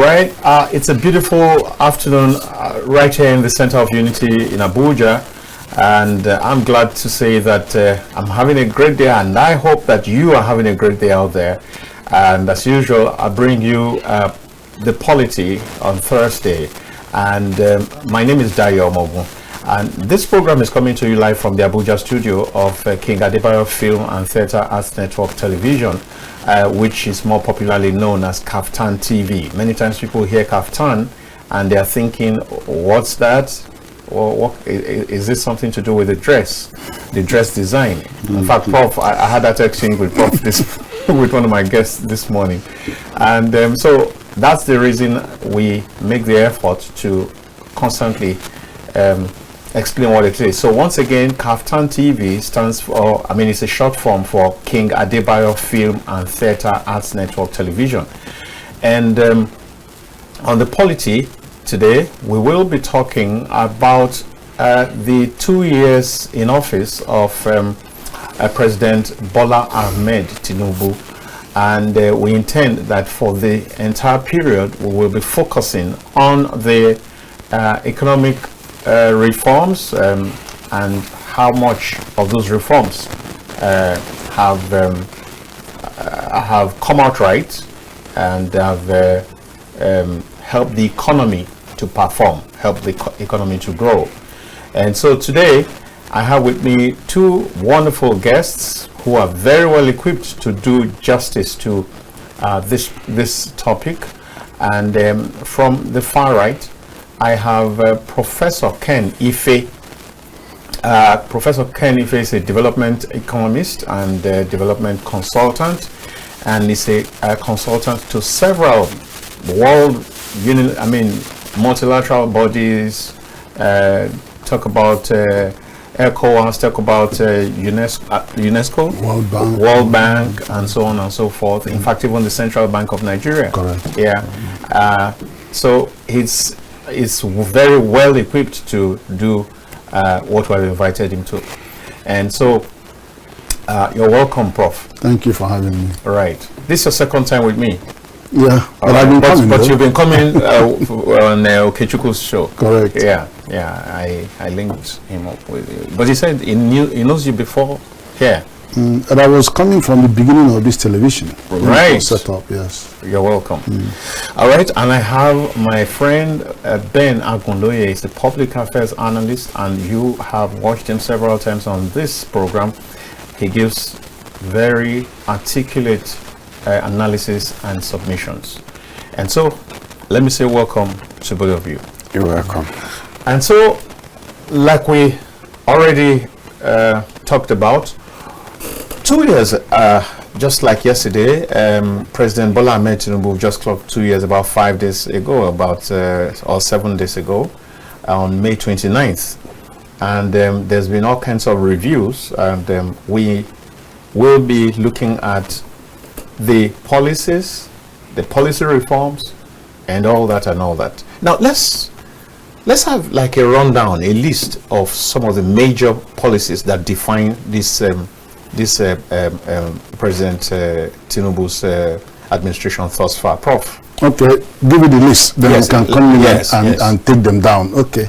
right, it's a beautiful afternoon right here in the Center of Unity in Abuja, and I'm glad to say that I'm having a great day, and I hope that you are having a great day out there. And as usual, I bring you the POLITY on Thursday, and my name is Dayo Omogun, and this program is coming to you live from the Abuja studio of King Adebayo Film and Theatre Arts Network Television, which is more popularly known as Kaftan TV. Many times people hear Kaftan and they are thinking, what's that? Or what, is this something to do with the dress design? In fact, Prof, I had that exchange with Prof with one of my guests this morning, and so that's the reason we make the effort to constantly explain what it is. So once again, Kaftan TV stands for, it's a short form for King Adebayo Film and Theatre Arts Network Television. And on the POLITY today, we will be talking about the 2 years in office of President Bola Ahmed Tinubu. And we intend that for the entire period, we will be focusing on the economic reforms and how much of those reforms have come out right and have helped the economy to perform, help the economy to grow. And so today I have with me two wonderful guests who are very well equipped to do justice to this topic. And from the far right, I have Professor Ken Ife. Professor Ken Ife is a development economist and development consultant, and is a consultant to several multilateral bodies. Talk about ECOWAS, talk about UNESCO, World Bank, and so on and so forth. In fact, even the Central Bank of Nigeria. Correct. Yeah. So it's very well equipped to do what we have invited him to. And so you're welcome, Prof. Thank you for having me. Right. This is your second time with me. Yeah, but I've been coming. But you've been coming on Okechukwu's show. Correct. Yeah. I linked him up with you. But he said he knows you before here. And I was coming from the beginning of this television. Right. Set up, yes. You're welcome. All right, and I have my friend Ben Agunloye. He's the public affairs analyst, and you have watched him several times on this program. He gives very articulate analysis and submissions. And so, let me say welcome to both of you. You're welcome. And so, like we already talked about, 2 years, just like yesterday, President Bola Ahmed Tinubu just clocked 2 years about 5 days ago, or 7 days ago, on May 29th. And there's been all kinds of reviews, and we will be looking at the policies, the policy reforms, and all that. Now, let's have like a rundown, a list of some of the major policies that define this President Tinubu's administration thus far. Prof. Okay, give me the list, then Yes, we can come in yes. and take them down. Okay.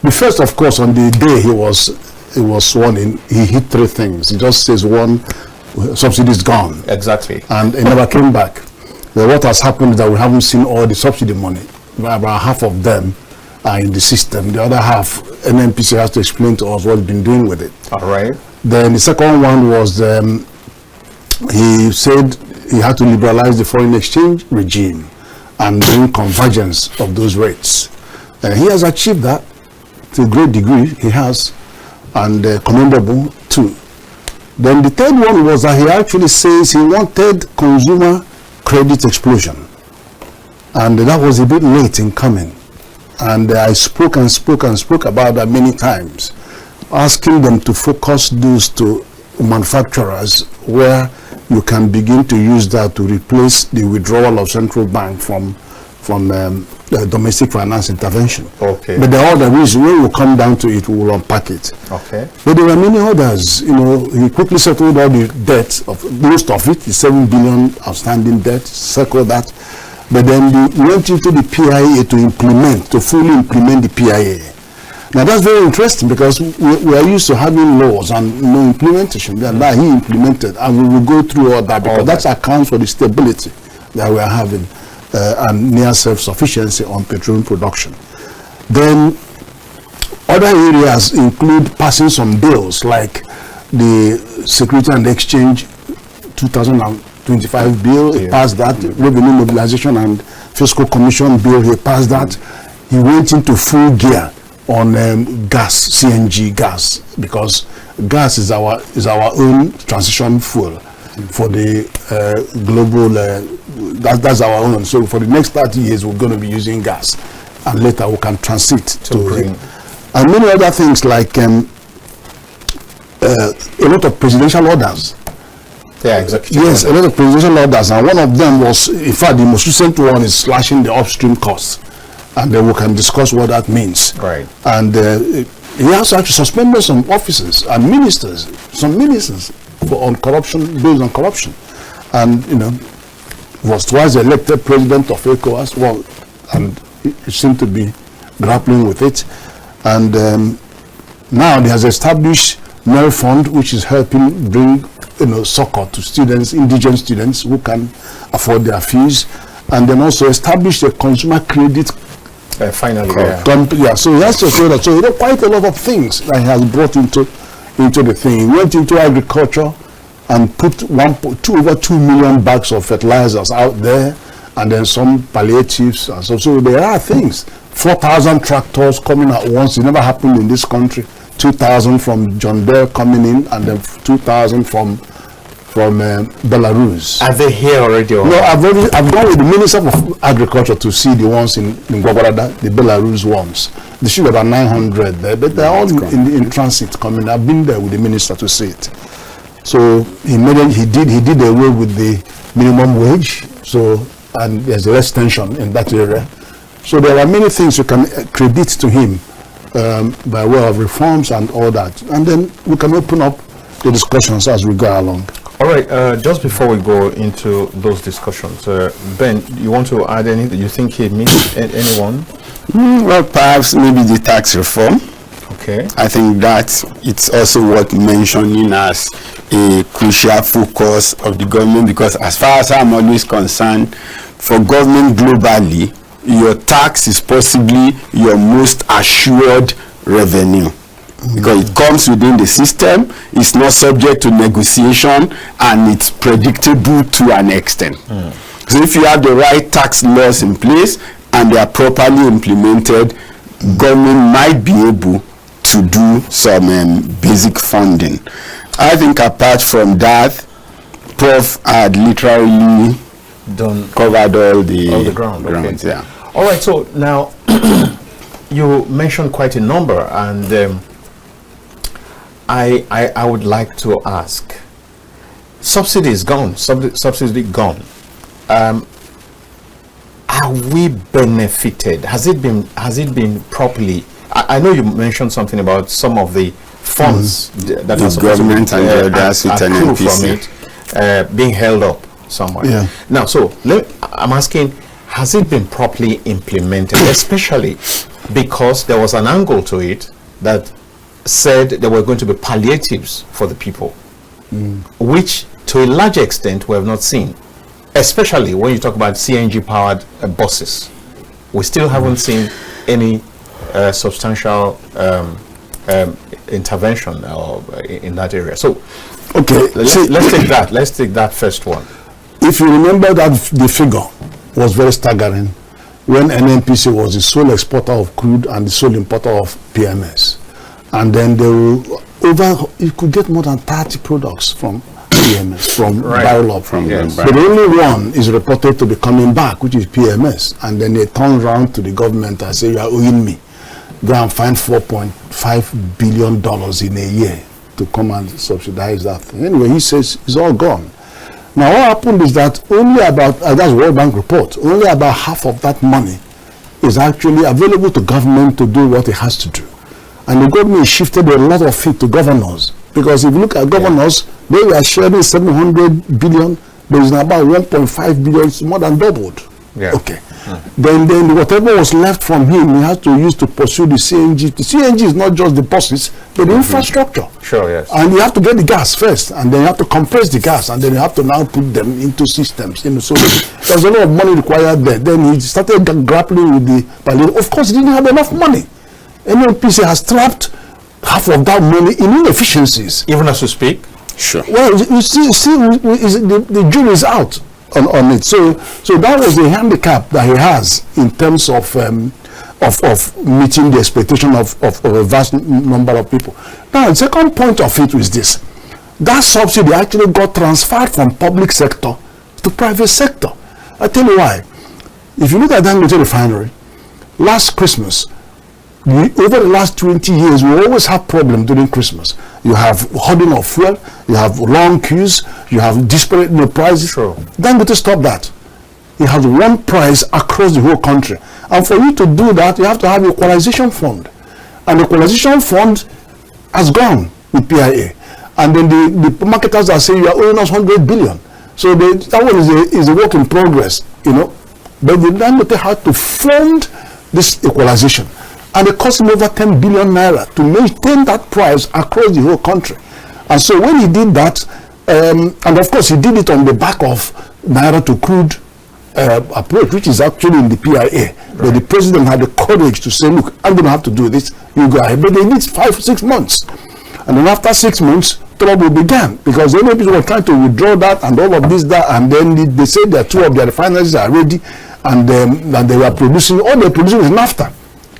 The first, of course, on the day he was sworn in, he hit three things. He just says, one, subsidy is gone. Exactly. And it never came back. But what has happened is that we haven't seen all the subsidy money. About half of them are in the system. The other half, NNPC has to explain to us what he's been doing with it. All right. Then the second one was he said he had to liberalize the foreign exchange regime and bring convergence of those rates. And he has achieved that to a great degree. He has, and commendable too. Then the third one was that he actually says he wanted consumer credit explosion, and that was a bit late in coming. And I spoke about that many times, asking them to focus those to manufacturers where you can begin to use that to replace the withdrawal of central bank from domestic finance intervention. Okay. But there are other reasons. When we come down to it, we will unpack it. Okay. But there were many others. He quickly settled all the debt of most of it, the 7 billion outstanding debt. Settled that. but then they went into the PIA to fully implement the PIA. Now that's very interesting, because we are used to having laws and no implementation. That he implemented, and we will go through all that, because that accounts for the stability that we are having and near self-sufficiency on petroleum production. Then other areas include passing some bills like the Security and Exchange 2025 bill. He passed that. Revenue Mobilization and Fiscal Commission bill, he passed that. He went into full gear on gas, CNG gas, because gas is our own transition fuel for the global. That's our own. So for the next 30 years, we're going to be using gas, and later we can transit to green. And many other things like a lot of presidential orders. Yeah, exactly. Yes, a lot of presidential orders, and one of them was, in fact, the most recent one is slashing the upstream costs. And then we can discuss what that means. Right. And he also actually suspended some officers and ministers, some ministers, on corruption, based on corruption. And, was twice elected president of ECOWAS. Well, and he seemed to be grappling with it. And now he has established NEL Fund, which is helping bring, succor to students, indigenous students who can afford their fees. And then also established a consumer credit finally, so he has to say that. So quite a lot of things that he has brought into the thing. He went into agriculture and put over 2 million bags of fertilizers out there, and then some palliatives. And so there are things. 4,000 tractors coming at once. It never happened in this country. 2,000 from John Deere coming in, and then 2,000 from Belarus. Are they here already? No, I've gone with the Minister of Agriculture to see the ones in Gwagwarada, the Belarus ones. They should have about 900 there, but they're all in transit coming. I've been there with the minister to see it. So he did away with the minimum wage. So, and there's less tension in that area. So there are many things you can credit to him by way of reforms and all that. And then we can open up the discussions as we go along. All right, just before we go into those discussions, Ben, you want to add anything? You think he missed anyone? Well, perhaps maybe the tax reform. Okay. I think that it's also worth mentioning as a crucial focus of the government, because as far as I'm always concerned, for government globally, your tax is possibly your most assured revenue. Because it comes within the system, it's not subject to negotiation, and it's predictable to an extent. So if you have the right tax laws in place and they are properly implemented, government might be able to do some basic funding. I think apart from that, Prof had literally covered all the ground. grounds. Okay. Yeah. All right, so now you mentioned quite a number, and I would like to ask, subsidy is gone, subsidy gone. Are we benefited? Has it been properly? I know you mentioned something about some of the funds that the are government and the others with an NPC from it being held up somewhere. Yeah. Now, so I'm asking, has it been properly implemented, especially because there was an angle to it that said there were going to be palliatives for the people, which to a large extent we have not seen, especially when you talk about CNG powered buses. We still haven't seen any substantial intervention in that area. So okay, let's take that first one. If you remember that the figure was very staggering when NNPC was the sole exporter of crude and the sole importer of PMS. And then you could get more than 30 products from PMS, from Biolab. But only one is reported to be coming back, which is PMS. And then they turn around to the government and say, you are owing me. Go and find $4.5 billion in a year to come and subsidize that thing. Anyway, he says it's all gone. Now, what happened is that only about, that's World Bank report, only about half of that money is actually available to government to do what it has to do. And the government shifted a lot of it to governors. Because if you look at governors, they were sharing 700 billion, there is about 1.5 billion, more than doubled. Yeah. Okay. Then whatever was left from him, he had to use to pursue the CNG. The CNG is not just the buses, but the infrastructure. Sure, yes. And you have to get the gas first, and then you have to compress the gas, and then you have to now put them into systems. You know, so there's a lot of money required there. Then he started grappling with the palliative. Of course, he didn't have enough money. NNPC has trapped half of that money in inefficiencies. Even as we speak? Sure. Well, you see the jury is out on it. So that was the handicap that he has in terms of meeting the expectation of a vast number of people. Now, the second point of it was this. That subsidy actually got transferred from public sector to private sector. I tell you why. If you look at Dangote refinery, last Christmas, over the last 20 years, we always have problems during Christmas. You have hoarding of fuel, you have long queues, you have disparate prices. Sure. Dangote stop that. It has one price across the whole country. And for you to do that, you have to have an equalization fund. And the equalization fund has gone with PIA. And then the marketers are saying you are owing us 100 billion. So that one is a work in progress, you know. But the Dangote had to fund this equalization. And it cost him over 10 billion naira to maintain that price across the whole country. And so when he did that, and of course he did it on the back of naira to crude approach, which is actually in the PIA. Right. But the president had the courage to say, look, I'm going to have to do this, you go ahead. But they need 5-6 months. And then after 6 months, trouble began, because the people were trying to withdraw that and all of this, that, and then they said that 2 of their refineries are ready, and they were producing, all they're producing is naphtha.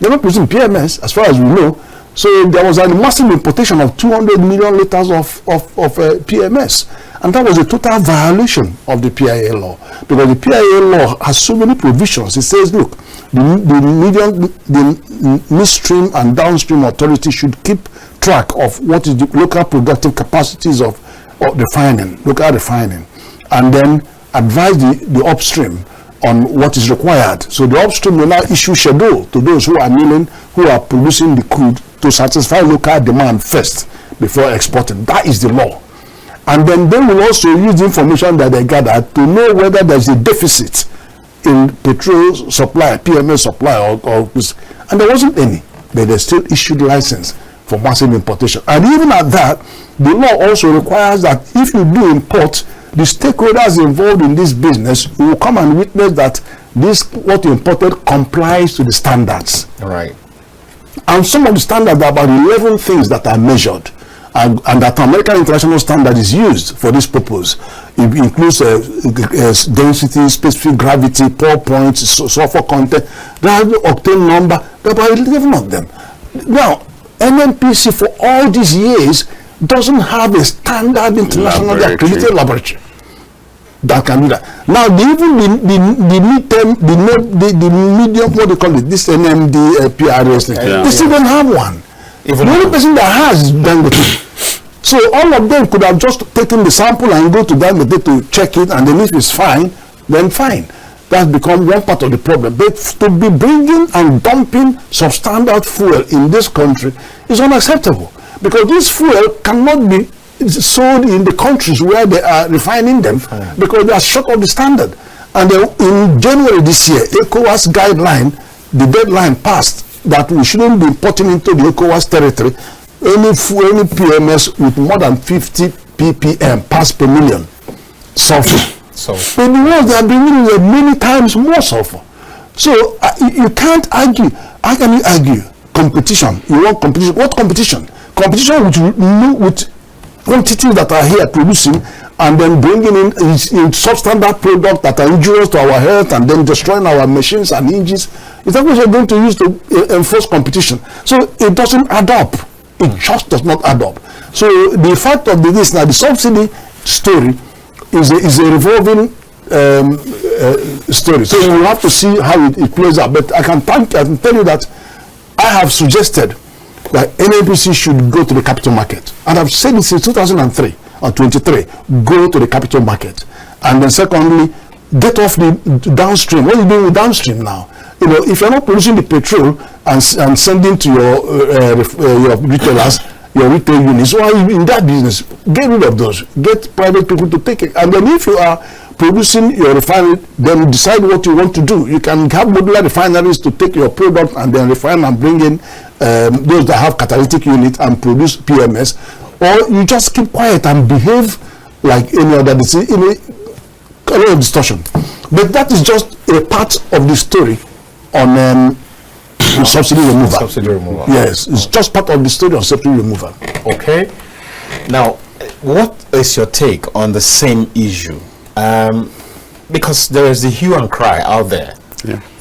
They're not producing PMS, as far as we know. So there was a massive importation of 200 million liters of PMS. And that was a total violation of the PIA law. Because the PIA law has so many provisions. It says, look, the midstream and downstream authority should keep track of what is the local productive capacities of refining, local refining. And then advise the upstream on what is required. So the upstream will now issue schedule to those who are milling, who are producing the crude, to satisfy local demand first before exporting. That is the law. And then they will also use the information that they gather to know whether there's a deficit in petrol supply, PMS supply, and there wasn't any. But they still issued license for massive importation. And even at that, the law also requires that if you do import, the stakeholders involved in this business will come and witness that what you imported complies to the standards. Right. And some of the standards are about 11 things that are measured, and that American International Standard is used for this purpose. It includes density, specific gravity, pour points, sulfur content, octane number. There are about 11 of them. Now, NNPC for all these years doesn't have a standard internationally accredited laboratory that can do that. Now, even the medium, what do you call it, this NMD PRS thing, they still don't have one. Even the only person that has is Dangote. So all of them could have just taken the sample and go to Dangote to check it, and then if it's fine, then fine. That's become one part of the problem. But to be bringing and dumping substandard fuel in this country is unacceptable, because this fuel cannot be sold in the countries where they are refining them, because they are short of the standard. And in January this year, ECOWAS guideline, the deadline passed that we shouldn't be importing into the ECOWAS territory any PMS with more than 50 ppm parts per million sulfur. But the ones that are bringing in many times more sulfur. So you can't argue. How can you argue? Competition. You want competition. What competition? Competition with quantities that are here producing and then bringing in substandard products that are injurious to our health and then destroying our machines and engines. Is that what you're going to use to enforce competition? So it doesn't add up. It just does not add up. So the fact of this now, the subsidy story is a revolving story. So we'll have to see how it plays out. But I can tell you that I have suggested that NNPC should go to the capital market. And I've said it since 2003 or 23, go to the capital market. And then secondly, get off the downstream. What are you doing with downstream now? You know, if you're not producing the petrol and sending to your retailers, your retail units, why are you in that business? Get rid of those. Get private people to take it. And then if you are producing your refinery, then decide what you want to do. You can have modular refineries to take your product and then refine and bring in those that have catalytic unit and produce PMS, or you just keep quiet and behave like any other decision, in a lot of distortion. But that is just a part of the story on subsidy removal. Subsidy removal. Yes, it's just part of the story on subsidy removal. Okay. Now, what is your take on the same issue? Because there is the hue and cry out there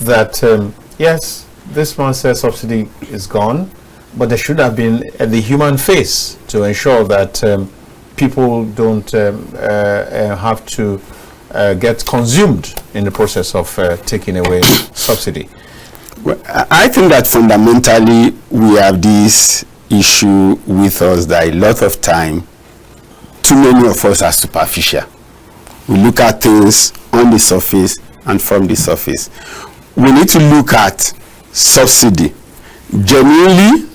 that yes, this man says subsidy is gone, but there should have been the human face to ensure that people don't have to get consumed in the process of taking away subsidy. Well, I think that fundamentally we have this issue with us that a lot of time too many of us are superficial. We look at things on the surface and from the surface. We need to look at subsidy. Genuinely,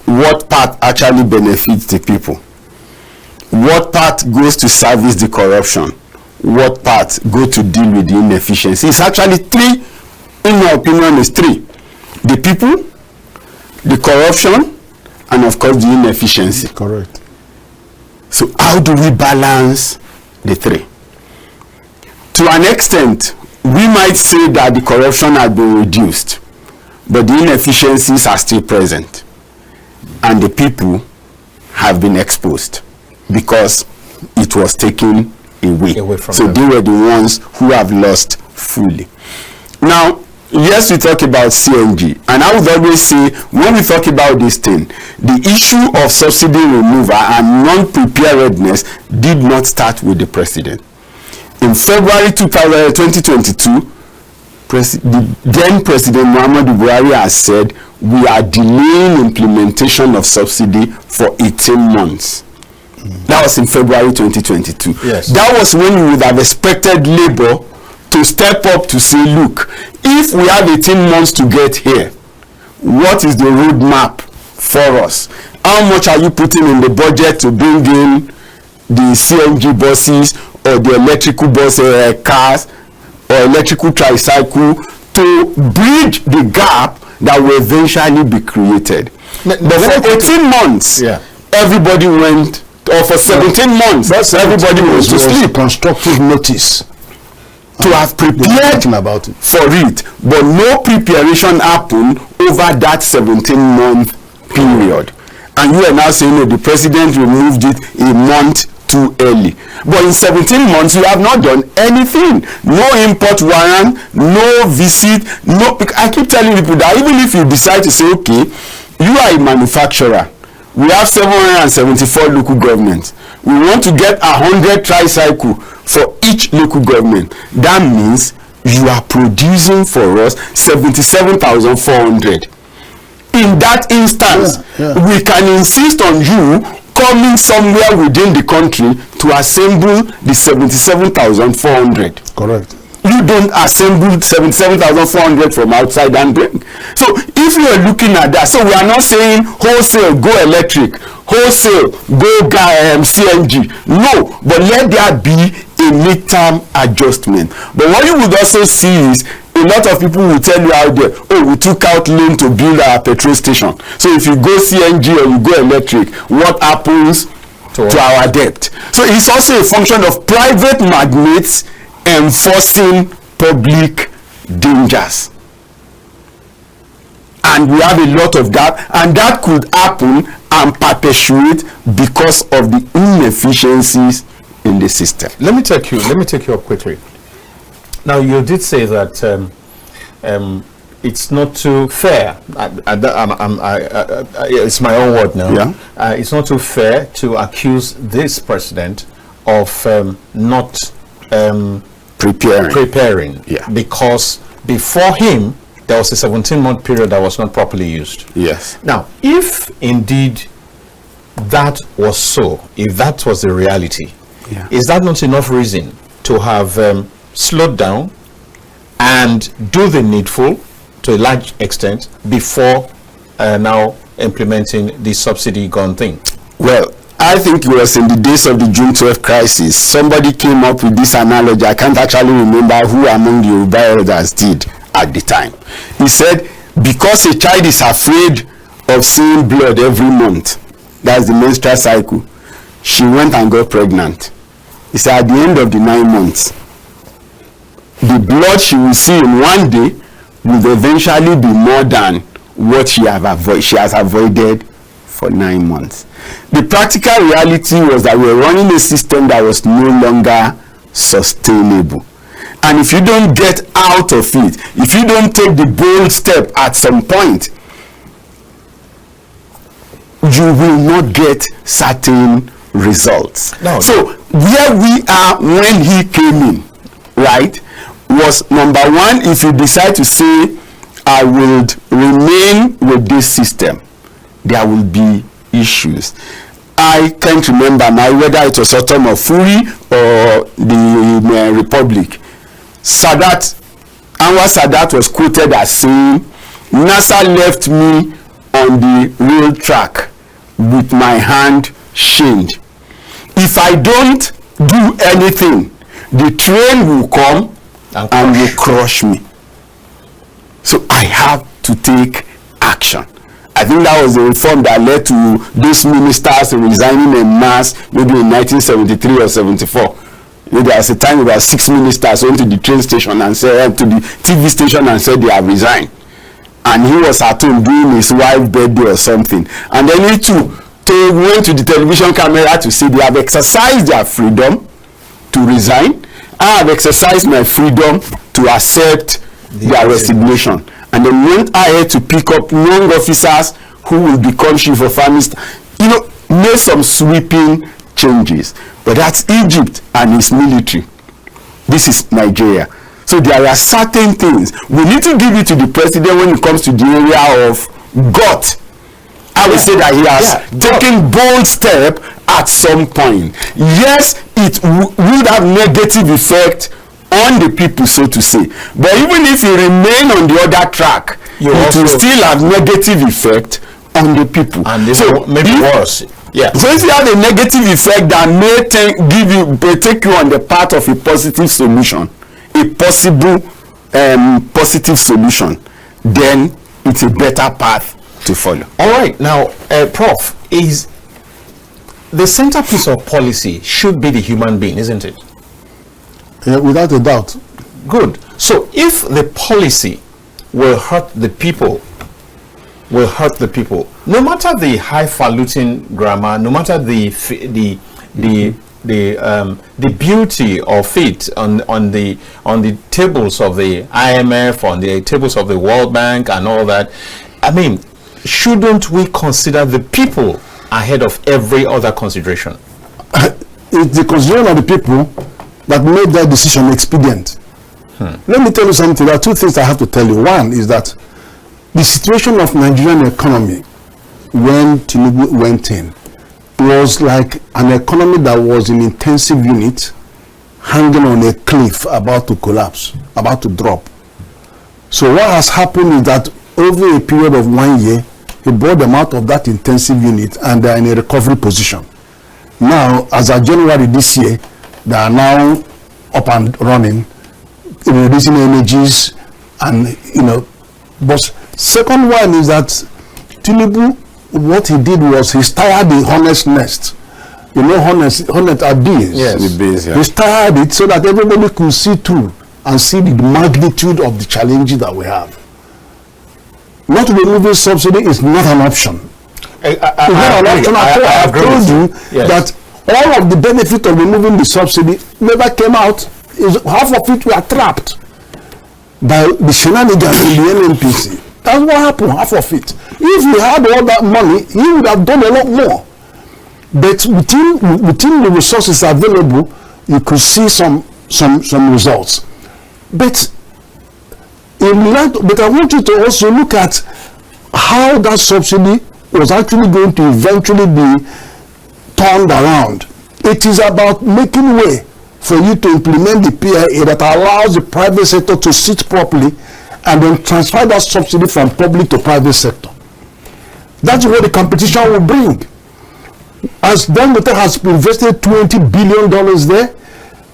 what part actually benefits the people? What part goes to service the corruption? What part go to deal with the inefficiency? It's actually three. In my opinion, is three: the people, the corruption, and of course the inefficiency. Correct. So how do we balance the three? To an extent, we might say that the corruption has been reduced, but the inefficiencies are still present, and the people have been exposed because it was taken away from so them. They were the ones who have lost fully. Now, yes, we talk about CNG, and I would always say when we talk about this thing, the issue of subsidy removal and non-preparedness did not start with the president. In February 2022, the then President Muhammadu Buhari has said we are delaying implementation of subsidy for 18 months. That was in February 2022. Yes. That was when you would have expected Labour to step up to say, look, if we have 18 months to get here, what is the roadmap for us? How much are you putting in the budget to bring in the CNG buses or the electrical bus cars or electrical tricycle to bridge the gap that will eventually be created? But for 18 months, everybody went, or for 17 months, everybody was to sleep. Constructive notice to have prepared about it. For it, but no preparation happened over that 17-month period. And you are now saying, no, the president removed it a month too early. But in 17 months, you have not done anything. No import warrant, no visit, no. I keep telling people that even if you decide to say, okay, you are a manufacturer, we have 774 local governments. We want to get 100 tricycle for each local government. That means you are producing for us 77,400. In that instance, we can insist on you coming somewhere within the country to assemble the 77,400. Correct. You don't assemble 77,400 from outside and bring. So if you are looking at that, so we are not saying wholesale go electric, wholesale go CNG. No, but let there be a midterm adjustment. But what you would also see is a lot of people will tell you out there, oh, we took out loan to build our petrol station. So if you go CNG or you go electric, what happens to our debt? So it's also a function of private magnates enforcing public dangers. And we have a lot of that, and that could happen and perpetuate because of the inefficiencies in the system. Let me take you up quickly. Now, you did say that it's not too fair. It's my own word now. Yeah. It's not too fair to accuse this president of not preparing. Yeah. Because before him, there was a 17-month period that was not properly used. Yes. Now, if indeed that was so, if that was the reality, is that not enough reason to have slowed down and do the needful to a large extent before now implementing the subsidy gone thing? Well, I think it was in the days of the June 12th crisis. Somebody came up with this analogy. I can't actually remember who among the Yoruba elders did at the time. He said, because a child is afraid of seeing blood every month, that's the menstrual cycle, she went and got pregnant. He said, at the end of the 9 months, the blood she will see in one day will eventually be more than what she has avoided for 9 months. The practical reality was that we were running a system that was no longer sustainable. And if you don't get out of it, if you don't take the bold step at some point, you will not get certain results. No. So where we are when he came in, right, was number one, if you decide to say, I will remain with this system, there will be issues. I can't remember now whether it was Autumn of Fury or the Republic. Anwar Sadat was quoted as saying, NASA left me on the rail track with my hand chained. If I don't do anything, the train will come and will crush me. So I have to take action. I think that was the reform that led to those ministers resigning en masse, maybe in 1973 or 74. There was a time about 6 ministers went to the train station and said, to the TV station and said they have resigned. And he was at home doing his wife's birthday or something. And then he too went to the television camera to say they have exercised their freedom to resign. I have exercised my freedom to accept their resignation. And then went ahead to pick up young officers who will become chief of army staff. You know, made some sweeping changes. But that's Egypt and its military. This is Nigeria. So there are certain things we need to give it to the president when it comes to the area of gut. I would say that he has taken bold step at some point. Yes, it would have negative effect on the people, so to say. But even if you remain on the other track, it will still have negative effect on the people. And this maybe worse. Yeah. So if you have a negative effect that may take you on the path of a positive solution, a possible positive solution, then it's a better path to follow. All right. Now, Prof, is the centerpiece of policy should be the human being, isn't it? Without a doubt. Good. So if the policy will hurt the people, no matter the highfalutin grammar, no matter the beauty of it on the tables of the IMF, on the tables of the World Bank and all that, I mean, shouldn't we consider the people ahead of every other consideration? It's the consideration of the people that made that decision expedient. Let me tell you something. There are two things I have to tell you. One is that the situation of Nigerian economy when Tinubu went in was like an economy that was in intensive unit, hanging on a cliff, about to collapse, about to drop. So what has happened is that over a period of 1 year, he brought them out of that intensive unit and they are in a recovery position. Now, as of January this year, they are now up and running, reducing energies, and But second one is that Tinubu, what he did was he started the hornet's nest. Hornet are bees. Yes, the bees. Yeah. He started it so that everybody could see through and see the magnitude of the challenges that we have. Not removing subsidy is not an option. I have told you that all of the benefit of removing the subsidy never came out. Half of it were trapped by the shenanigans in the NNPC. That's what happened, half of it. If he had all that money, he would have done a lot more. But within the resources available, you could see some results. But I want you to also look at how that subsidy was actually going to eventually be turned around. It is about making way for you to implement the PIA that allows the private sector to sit properly and then transfer that subsidy from public to private sector. That's what the competition will bring. As Dangote has invested $20 billion there,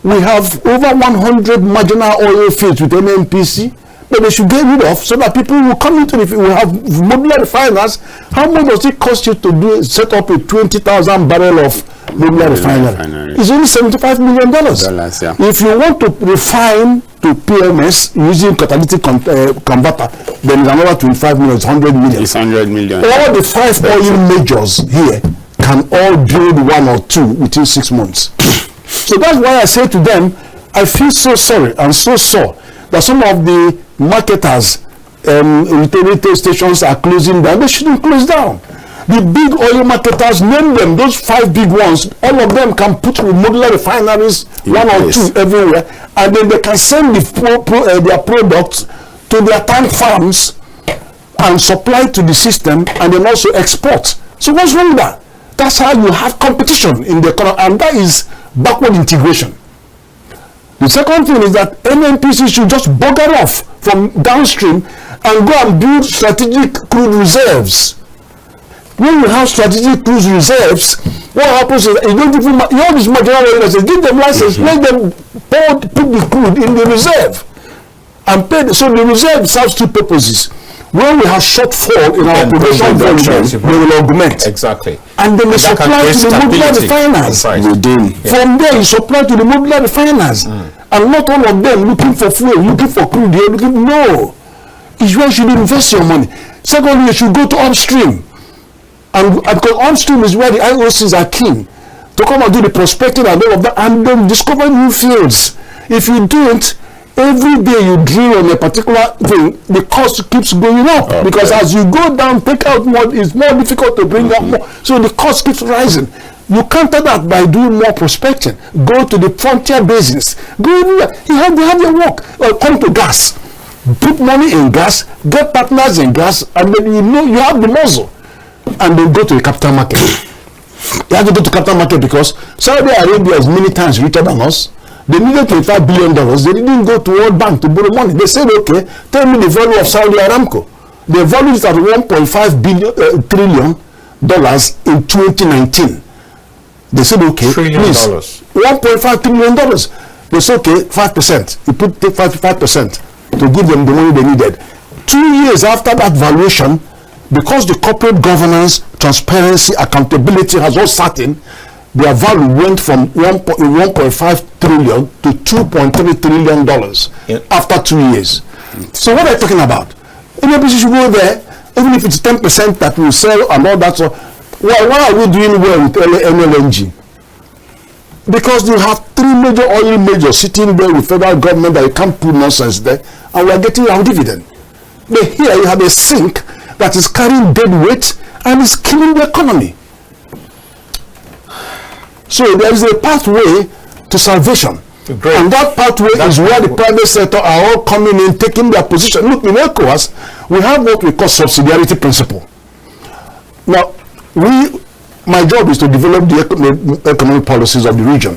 we have over 100 marginal oil fields with NNPC that they should get rid of so that people will come into the field. We have modular refiners. How much does it cost you to set up a 20,000 barrel of modular refinery? It's only $75 million. Yeah. If you want to refine to PMS using catalytic converter, then it's another 25 million, it's 100 million. It's 100 million. All the 5 oil majors here can all build 1 or 2 within 6 months. So that's why I say to them, I feel so sorry and so sore that some of the marketers, retail stations are closing down. They shouldn't close down. The big oil marketers, name them, those 5 big ones, all of them can put modular refineries, 1 or 2 everywhere, and then they can send their products to their tank farms and supply to the system, and then also export. So what's wrong with that? That's how you have competition in the economy, and that is backward integration. The second thing is that NNPC should just bugger off from downstream and go and build strategic crude reserves. When you have strategic crude reserves, what happens is you don't even all these marginal oil, give them license, let them put the crude in the reserve and pay. So the reserve serves 2 purposes. When we have shortfall in our production volume, they will augment. Exactly. And then they supply to the modular refiners. From there, you supply to the modular refiners. And not all of them looking for fuel, looking for crude. No. It's where you should invest your money. Secondly, you should go to upstream. And because upstream is where the IOCs are keen to come and do the prospecting and all of that, and then discover new fields. If you don't, every day you drill on a particular thing, the cost keeps going up. Okay. Because as you go down, take out more, it's more difficult to bring up more. So the cost keeps rising. You counter that by doing more prospecting. Go to the frontier basins. Go everywhere. You have your work. Come to gas. Put money in gas, get partners in gas, and then you have the muscle. And then go to the capital market. You have to go to capital market because Saudi Arabia is many times richer than us. They needed $25 billion. They didn't go to World Bank to borrow money. They said, okay, tell me the value of Saudi Aramco. They valued it at $1.5 trillion in 2019. They said, okay, please, $1.5 trillion. They said, okay, 5%. You put 5% to give them the money they needed. 2 years after that valuation, because the corporate governance, transparency, accountability has all sat in, their value went from 1.5 trillion to $2.3 trillion after 2 years. So what are you talking about? NNPC should go there, even if it's 10% that will sell and all that. So why are we doing well with NLNG? Because you have 3 major oil majors sitting there with federal government that you can't put nonsense there, and we are getting our dividend. But here you have a sink that is carrying dead weight and is killing the economy. So there is a pathway to salvation. Great. And that pathway is where the private sector are all coming in, taking their position. Look, in ECOWAS, we have what we call subsidiarity principle. Now, my job is to develop the economic policies of the region.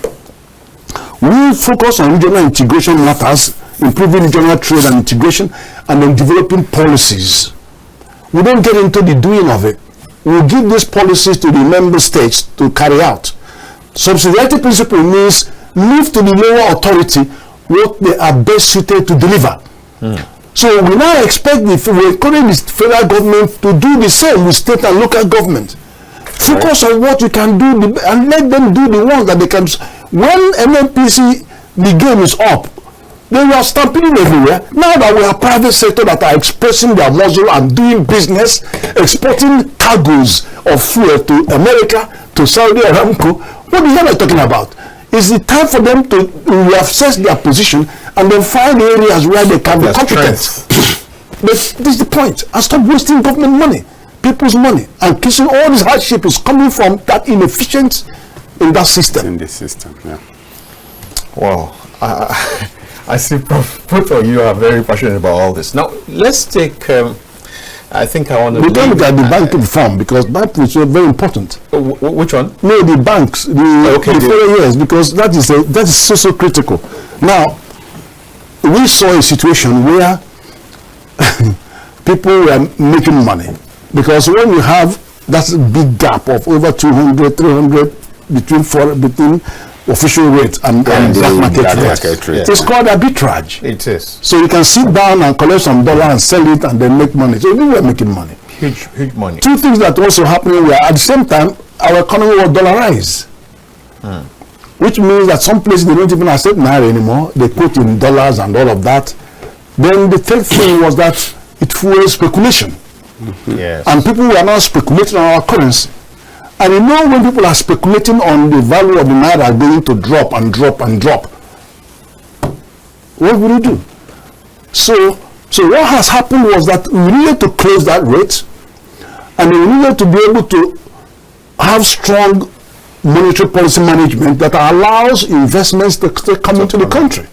We focus on regional integration matters, improving regional trade and integration, and then developing policies. We don't get into the doing of it. We give these policies to the member states to carry out. Subsidiarity principle means leave to the lower authority what they are best suited to deliver. So we now expect we encourage the federal government to do the same with state and local government. Focus on what you can do and let them do the ones that they can. When NNPC, the game is up, they were stamping everywhere. Now that we have private sector that are expressing their muscle and doing business, exporting cargoes of fuel to America, to Saudi Aramco, what the hell are you talking about? It's the time for them to reassess their position and then find areas where they can be competent. But this is the point. And stop wasting government money, people's money, and kissing all this hardship is coming from that inefficiency in that system. In the system, yeah. Wow. I see both of you are very passionate about all this. Now, let's take, I think I want to... We don't look at the banking reform because that is very important. Which one? No, the banks, the 4 years, because that is so critical. Now, we saw a situation where people were making money. Because when you have That's a big gap of over 200, 300 between official rate and black market rate. It's called arbitrage. It is. So you can sit down and collect some dollar and sell it and then make money. So we were making money. Huge money. Two things that also happening were at the same time our economy was dollarized. Which means that some places they don't even accept naira anymore. They quote in dollars and all of that. Then the third thing was that it fuels speculation. Yes. And people were now speculating on our currency. And you know, when people are speculating on the value of the naira going to drop and drop and drop, what will you do? So what has happened was that we needed to close that rate, and we needed to be able to have strong monetary policy management that allows investments to come into the country.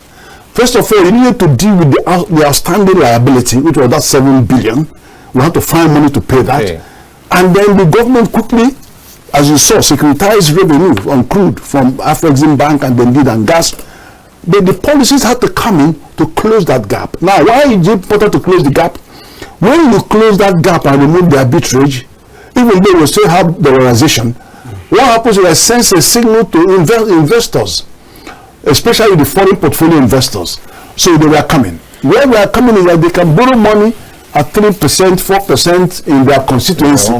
First of all, you needed to deal with the outstanding liability, which was that 7 billion. We had to find money to pay that. Okay. And then the government quickly, as you saw, securitized revenue on crude from Afrexim Bank and then did and gas. But the policies had to come in to close that gap. Now, why is it important to close the gap? When you close that gap and remove the arbitrage, even though we still have dollarization, what happens is it sends a signal to investors, especially the foreign portfolio investors. So they were coming. Where we are coming is that they can borrow money at 3%, 4% in their constituency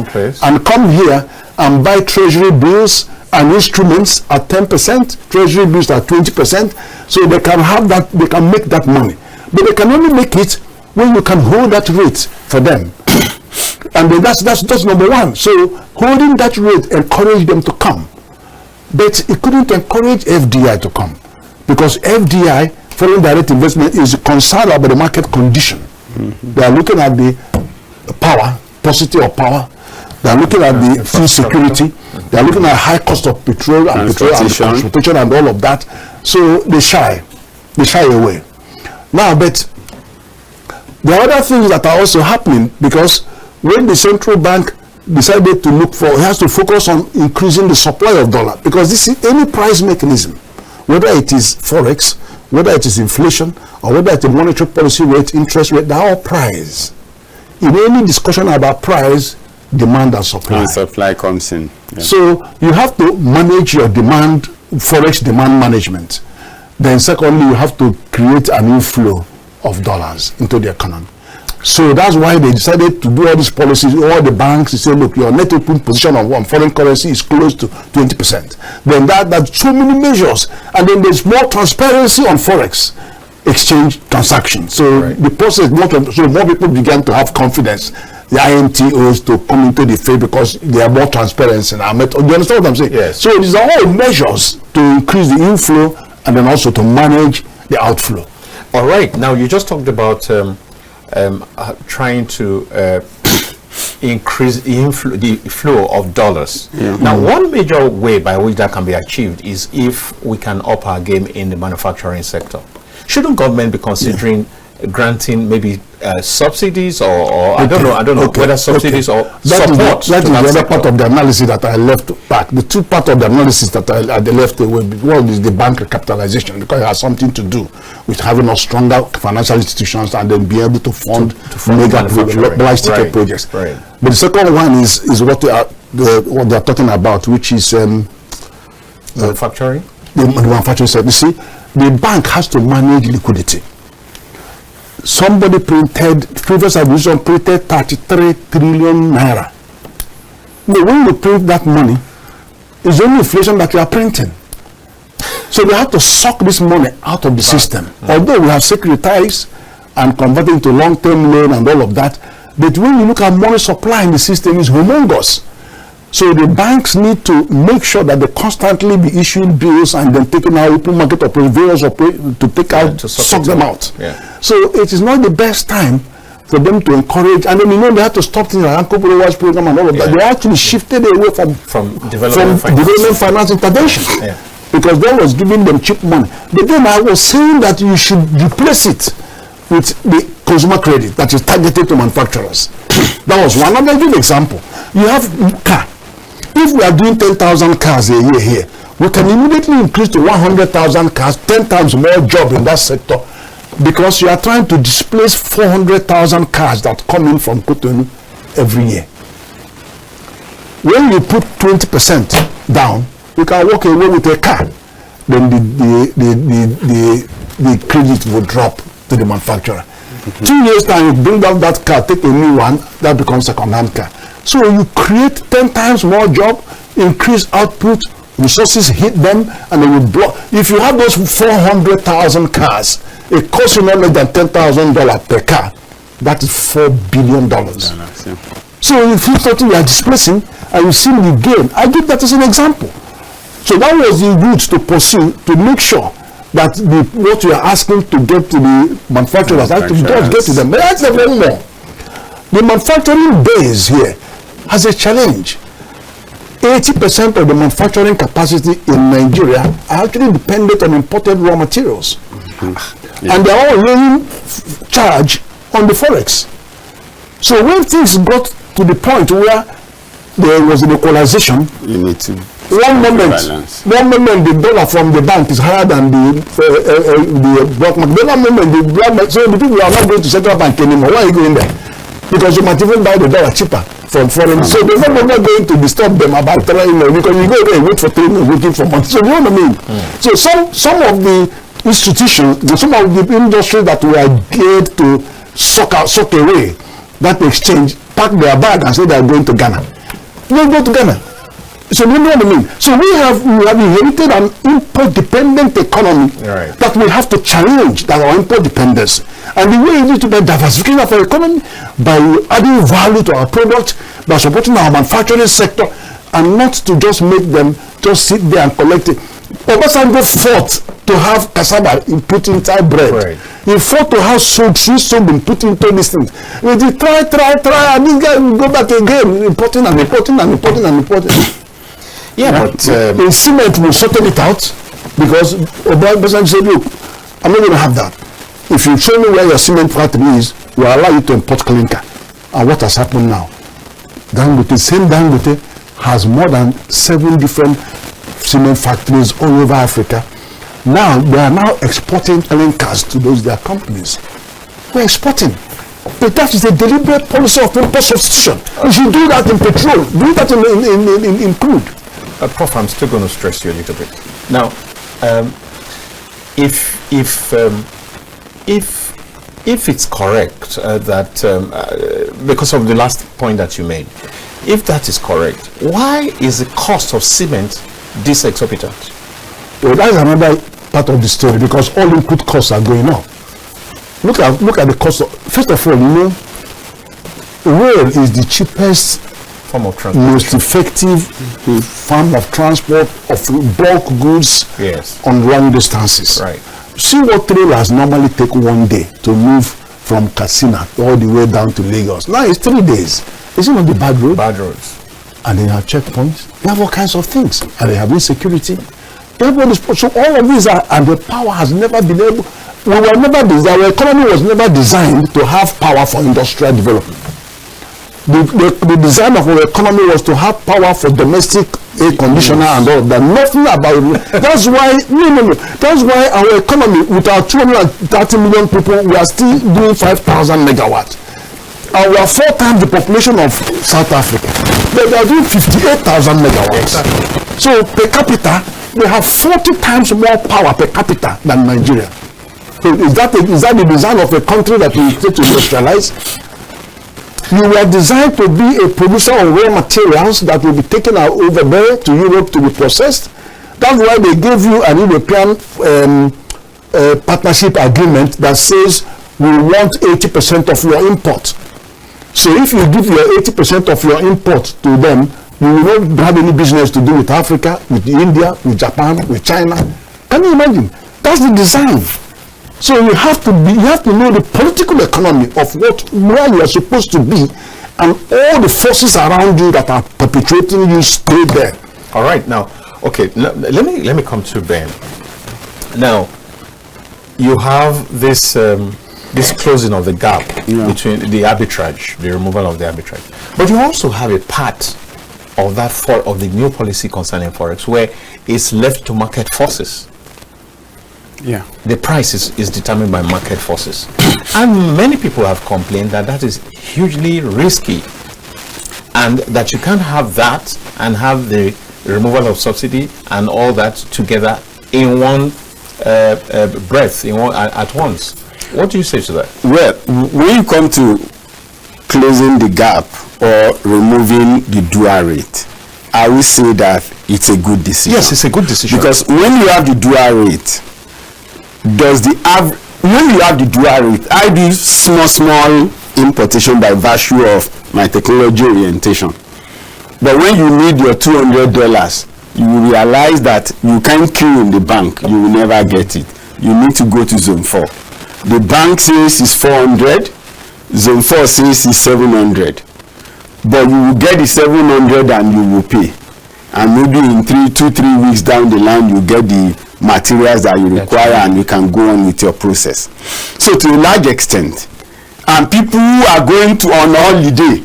and come here and buy treasury bills and instruments at 10%, treasury bills at 20%, so they can have that, they can make that money. But they can only make it when you can hold that rate for them. And then that's number one. So holding that rate encouraged them to come. But it couldn't encourage FDI to come, because FDI, foreign direct investment, is concerned about the market condition. They are looking at the power, paucity of power. They are looking at the food security. They are looking at high cost of petrol and transportation and all of that. So they shy away. Now, but the other things that are also happening, because when the central bank decided to look for, it has to focus on increasing the supply of dollar, because this is any price mechanism, whether it is forex, whether it is inflation, or whether it's a monetary policy rate, interest rate, they're all price. In any discussion about price, demand and supply. And supply comes in. Yeah. So you have to manage your demand, forex demand management. Then secondly, you have to create an inflow of dollars into the economy. So that's why they decided to do all these policies. All the banks say, look, your net open position on foreign currency is close to 20%. Then that's so many measures. And then there's more transparency on forex exchange transactions. So the process, so more people began to have confidence, the IMTOs, to come into the field, because they are more transparency. Do you understand what I'm saying? Yes. So these are all measures to increase the inflow and then also to manage the outflow. All right. Now, you just talked about trying to increase the flow of dollars. Now, one major way by which that can be achieved is if we can up our game in the manufacturing sector. Shouldn't government be considering granting maybe subsidies or I don't know whether subsidies or support? That is the other part of the analysis that I left back. The two parts of the analysis that I left away, one is the bank recapitalization, because it has something to do with having a stronger financial institutions and then be able to fund mega large ticket projects. Right. But the second one is what they are talking about, which is manufacturing. The manufacturing sector. You see, the bank has to manage liquidity. Somebody previous administration printed 33 trillion naira. But when you print that money, it's only inflation that you are printing. So they have to suck this money out of the system. Although we have securitized and converted into long-term loan and all of that, but when you look at money supply in the system, is humongous. So the banks need to make sure that they constantly be issuing bills and then taking out open market operators to take out, to suck them out. So it is not the best time for them to encourage, and then they have to stop things like Uncle Brothers program and all of that. They actually shifted away from development finance intervention, because that was giving them cheap money. But then I was saying that you should replace it with the consumer credit that is targeted to manufacturers. That was one. I'll give an example. You have car. If we are doing 10,000 cars a year here, we can immediately increase to 100,000 cars, 10 times more job in that sector, because you are trying to displace 400,000 cars that come in from Cotonou every year. when you put 20% down, you can walk away with a car. Then the credit will drop to the manufacturer. 2 years time, you bring down that car, take a new one, that becomes a second-hand car. So you create 10 times more job, increase output, resources hit them, and they will block. If you have those 400,000 cars, it costs you no less than $10,000 per car. That is $4 billion. So if you thought you are displacing and you see the gain, I give that as an example. So that was the route to pursue to make sure that what you are asking to get to the manufacturers actually does get to them. But that's even more. The manufacturing base here has a challenge. 80% of the manufacturing capacity in Nigeria are actually dependent on imported raw materials. And they are all laying charge on the forex. So when things got to the point where there was an equalization, you need to one moment the dollar from the bank is higher than the black market. The other moment the black market, so the people are not going to central bank anymore. Why are you going there? Because you might even buy the dollar cheaper from foreign. So they're not going to disturb them about trying, because you go there and wait for 3 months waiting for months. So you know what I mean? So some of the institutions, some of the industries that were geared to suck away that exchange, pack their bag and say they are going to Ghana. They go to Ghana. So you know what I mean? So we have inherited an import-dependent economy that we have to challenge, that our import dependence. And the way we need to be diversification of our economy by adding value to our products, by supporting our manufacturing sector, and not to just make them just sit there and collect it. Obasanjo fought to have cassava put inside bread. He fought to have soap and put into these things. We did try, and this guy will go back again, importing. Yeah, but in cement will sorting it out, because Obasanjo said, look, I'm not going to have that. If you show me where your cement factory is, we'll allow you to import clinker. And what has happened now? Dangote has more than 7 different cement factories all over Africa. Now they are now exporting clinkers to those their companies. We're exporting. But that is a deliberate policy of import substitution. We should do that in petrol, do that in crude. Prof, I'm still going to stress you a little bit. Now, if it's correct that because of the last point that you made, if that is correct, why is the cost of cement this exorbitant? Well, that is another part of the story, because all input costs are going up. Look at the cost of, first of all, rail is the cheapest form of transport, most effective form of transport of bulk goods on long distances. Right. See what trailers normally take 1 day to move from Katsina all the way down to Lagos. Now it's 3 days. Is it not the bad road? Bad roads. And they have checkpoints. They have all kinds of things. And they have insecurity. So all of these are, and the power has never been able, our economy was never designed to have power for industrial development. The design of our economy was to have power for domestic air conditioner and all that. Nothing about it. That's why, that's why our economy, with our 230 million people, we are still doing 5,000 megawatts. And we are 4 times the population of South Africa. They are doing 58,000 megawatts. Exactly. So per capita, they have 40 times more power per capita than Nigeria. So is that the design of a country that we need to industrialize? You were designed to be a producer of raw materials that will be taken out over there to Europe to be processed. That's why they gave you an European partnership agreement that says we want 80% of your import. So if you give your 80% of your import to them, you will not have any business to do with Africa, with India, with Japan, with China. Can you imagine? That's the design. So you have to know the political economy of where you are supposed to be, and all the forces around you that are perpetuating you stay there. All right, now, okay, let me come to Ben. Now, you have this this closing of the gap between the arbitrage, the removal of the arbitrage, but you also have a part of that of the new policy concerning forex where it's left to market forces. Yeah, the price is determined by market forces, and many people have complained that is hugely risky and that you can't have that and have the removal of subsidy and all that together in one breath, at once. What do you say to that? Well, when you come to closing the gap or removing the dual rate, I will say that it's a good decision. Yes, it's a good decision. Because when you have the dual rate, when you have the dual rate, I do small importation by virtue of my technology orientation. But when you need your $200, you will realize that you can't queue in the bank. You will never get it. You need to go to zone 4. The bank says it's 400. Zone 4 says it's 700. But you will get the 700 and you will pay. And maybe in 2-3 weeks down the line, you get the materials that you require and you can go on with your process. So to a large extent, and people who are going to on holiday,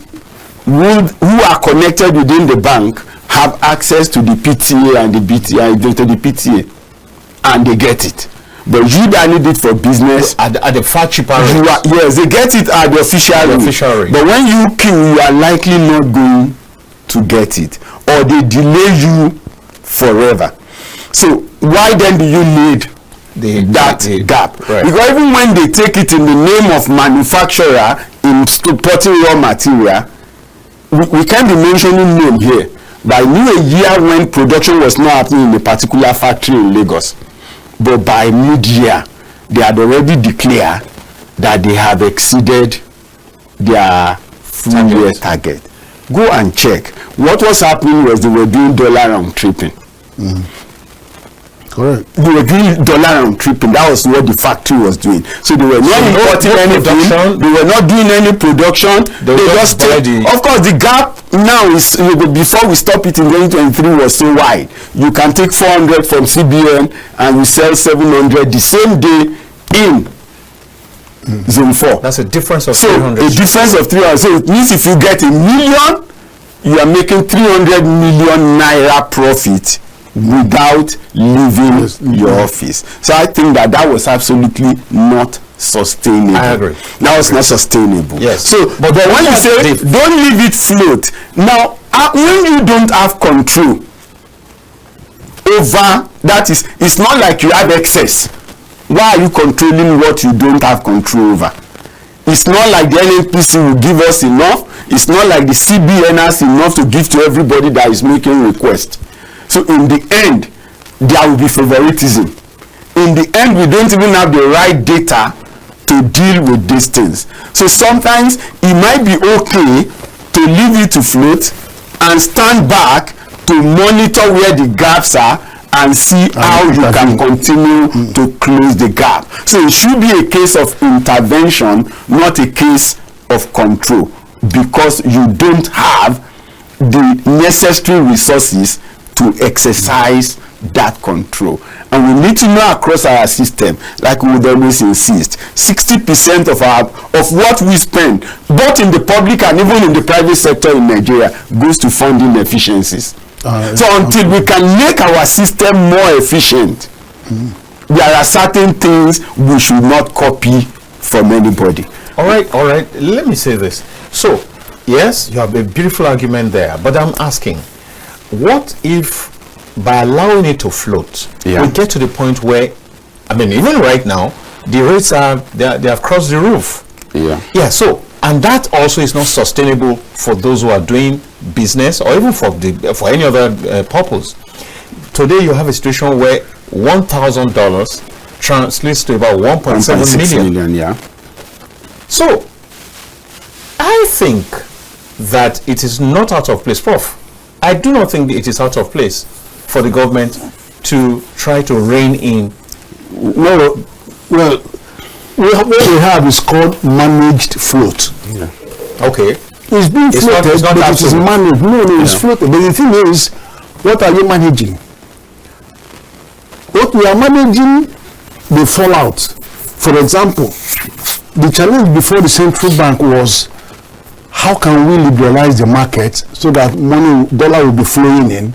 who are connected within the bank, have access to the PTA and the BTA, to the PTA, and they get it. But you that need it for business at the far cheaper rate. Yes, they get it at the official rate. But when you queue, you are likely not going to get it, or they delay you forever. So why then do you need that gap? Right. Because even when they take it in the name of manufacturer in supporting raw material, we can't be mentioning name here. But I knew a year when production was not happening in a particular factory in Lagos. But by mid-year, they had already declared that they have exceeded their full-year target. Go and check. What was happening was they were doing dollar round tripping. Correct. They were doing dollar round tripping. That was what the factory was doing. So they were not importing any production. They were not doing any production. They just of course, the gap now is, before we stop it in 2023, was so wide. You can take 400 from CBN and we sell 700 the same day in zone 4. That's a difference of so 300. A difference of 300. So it means if you get $1 million, you are making 300 million naira profit without leaving your office. So I think that was absolutely not sustainable. I agree. That was not sustainable. Yes. So, but when you say don't leave it float, now when you don't have control over that, it's not like you have excess. Why are you controlling what you don't have control over? It's not like the NNPC will give us enough. It's not like the CBN has enough to give to everybody that is making requests. So in the end, there will be favoritism. In the end, we don't even have the right data to deal with these things. So sometimes it might be okay to leave it to float and stand back to monitor where the gaps are and see how you can continue to close the gap. So it should be a case of intervention, not a case of control, because you don't have the necessary resources to exercise that control. And we need to know across our system, like we would always insist, 60% of what we spend, both in the public and even in the private sector in Nigeria, goes to funding efficiencies. So until we can make our system more efficient, there are certain things we should not copy from anybody. All right. Let me say this. So, yes, you have a beautiful argument there, but I'm asking, what if by allowing it to float, we get to the point where, I mean, even right now, the rates they have crossed the roof. Yeah. So, and that also is not sustainable for those who are doing business or even for any other purpose. Today, you have a situation where $1,000 translates to about 1.7 million. Yeah. So, I think that it is not out of place, Prof. I do not think it is out of place for the government to try to rein in. Well, what we have is called managed float. Okay. It's being floated, but it is managed. No, it's floated. But the thing is, what are you managing? What we are managing, the fallout. For example, the challenge before the central bank was, how can we liberalize the market so that dollar will be flowing in,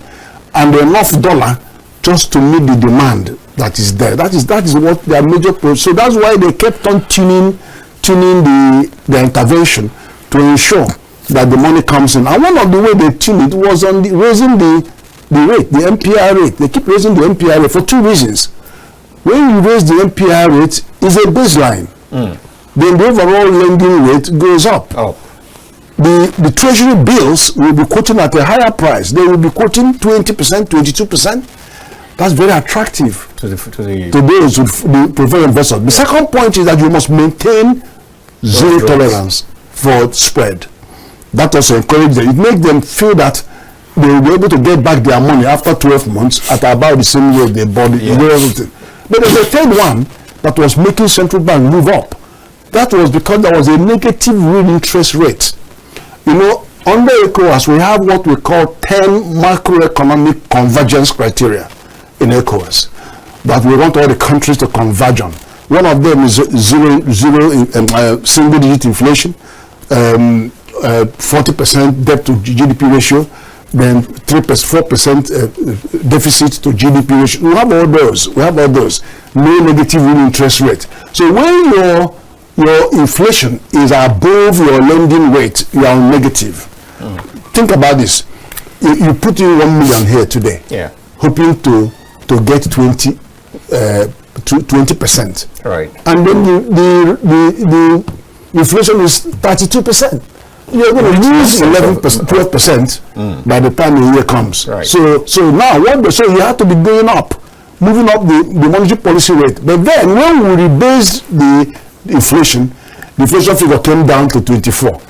and enough dollar just to meet the demand that is there. That is what their major problem. So that's why they kept on tuning the intervention to ensure that the money comes in. And one of the way they tune it was on raising the rate, the MPR rate. They keep raising the MPR rate for two reasons. When you raise the MPR rate, is a baseline. Then the overall lending rate goes up. The treasury bills will be quoting at a higher price. They will be quoting 20%, 22%. That's very attractive to those who prefer investors. The second point is that you must maintain zero tolerance for spread. That also encourages them. It makes them feel that they will be able to get back their money after 12 months at about the same rate they bought it. But there's a third one that was making central bank move up. That was because there was a negative real interest rate. You know, under ECOWAS, we have what we call 10 macroeconomic convergence criteria in ECOWAS that we want all the countries to converge on. One of them is single-digit inflation, 40% debt to GDP ratio, then 4% deficit to GDP ratio. We have all those. No negative real interest rate. So when your inflation is above your lending rate, you are negative. Think about this. You put in 1 million here today, hoping to get 20%. Right. And then the inflation is 32%. You're going to lose 12% by the time the year comes. Right. So now you have to be going up, moving up the monetary policy rate. But then when we rebase the inflation figure came down to 24.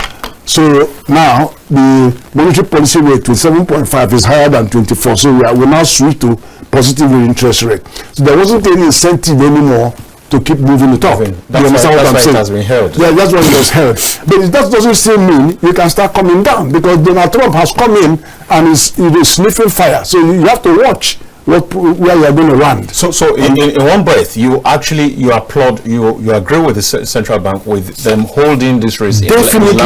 So now the monetary policy rate with 7.5 is higher than 24. So we now switch to positive interest rate. So there wasn't any incentive anymore to keep moving it up. That's why it has been held. Yeah, that's why it was held. But that doesn't still mean you can start coming down, because Donald Trump has come in and is sniffing fire. So you have to watch where you are going to land. So in one breath, you applaud, you agree with the central bank with them holding this race. Definitely.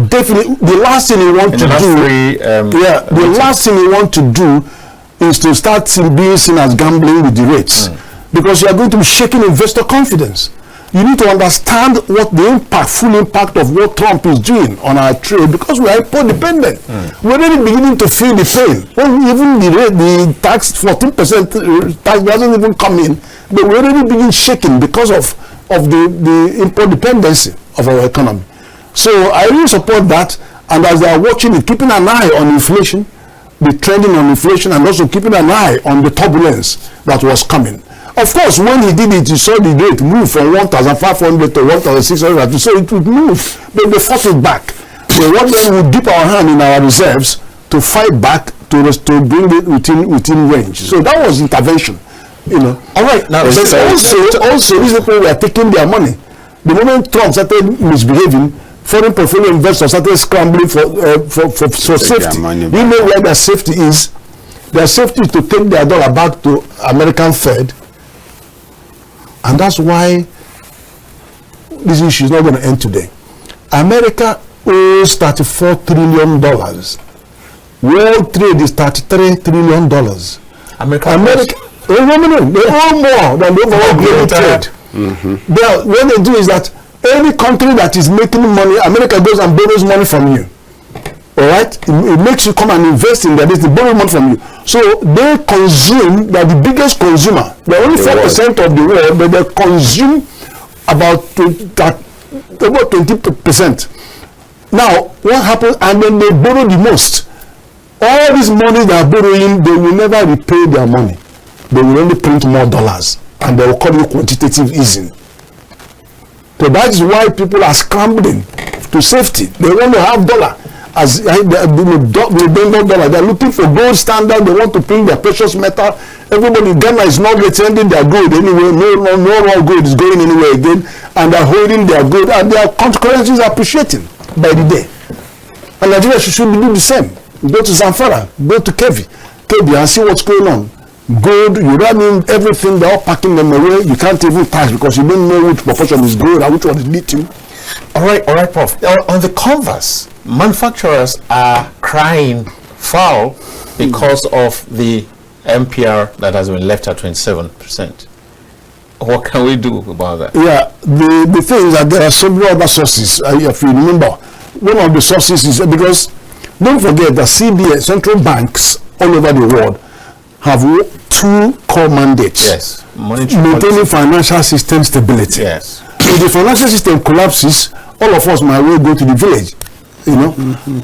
Definitely. The last thing you want to do. The last thing you want to do is to start being seen as gambling with the rates. Because you are going to be shaking investor confidence. You need to understand what the full impact of what Trump is doing on our trade, because we are import dependent. We're already beginning to feel the pain. When even the tax, 14% tax doesn't even come in, but we're already beginning shaking because of the import dependency of our economy. So I really support that, and as they are watching it, keeping an eye on inflation, the trending on inflation, and also keeping an eye on the turbulence that was coming. Of course, when he did it, you saw the rate move from 1,500 to 1,600, so it would move, but they fought it back. So what then we dip our hand in our reserves to fight back to bring it within range. So that was intervention, you know. All right, now also these people were taking their money. The moment Trump started misbehaving, foreign portfolio investors started scrambling for safety. You know where their safety is? Their safety is to take their dollar back to American Fed. And that's why this issue is not going to end today. America owes $34 trillion. World trade is $33 trillion. America they owe more than the overall global trade. What they do is that any country that is making money, America goes and borrows money from you. All right, it makes you come and invest in that. They borrow money from you. So they consume. They're the biggest consumer. They're only 4% of the world, but they consume about 20%. Now, what happens? And then they borrow the most. All this money they are borrowing, they will never repay their money. They will only print more dollars, and they will call it quantitative easing. So that is why people are scrambling to safety. They want to have dollar. As they dollar, they're looking for gold standard. They want to print their precious metal. Everybody in Ghana is not retaining their gold anyway. No raw gold is going anywhere again, and they're holding their gold, and their currencies are appreciating by the day. And Nigeria should do the same. Go to Zamfara, go to Kebbi, and see what's going on. Gold, you run in everything. They're all packing them away. You can't even tax because you don't know which proportion is gold and which one is lithium. All right, Prof. On the converse, manufacturers are crying foul because of the MPR that has been left at 27%. What can we do about that? Yeah, the thing is that there are several other sources. If you remember, one of the sources is because don't forget that CBN, central banks all over the world, have two core mandates. Yes. Maintaining financial system stability. Yes. If the financial system collapses, all of us might well go to the village. You know.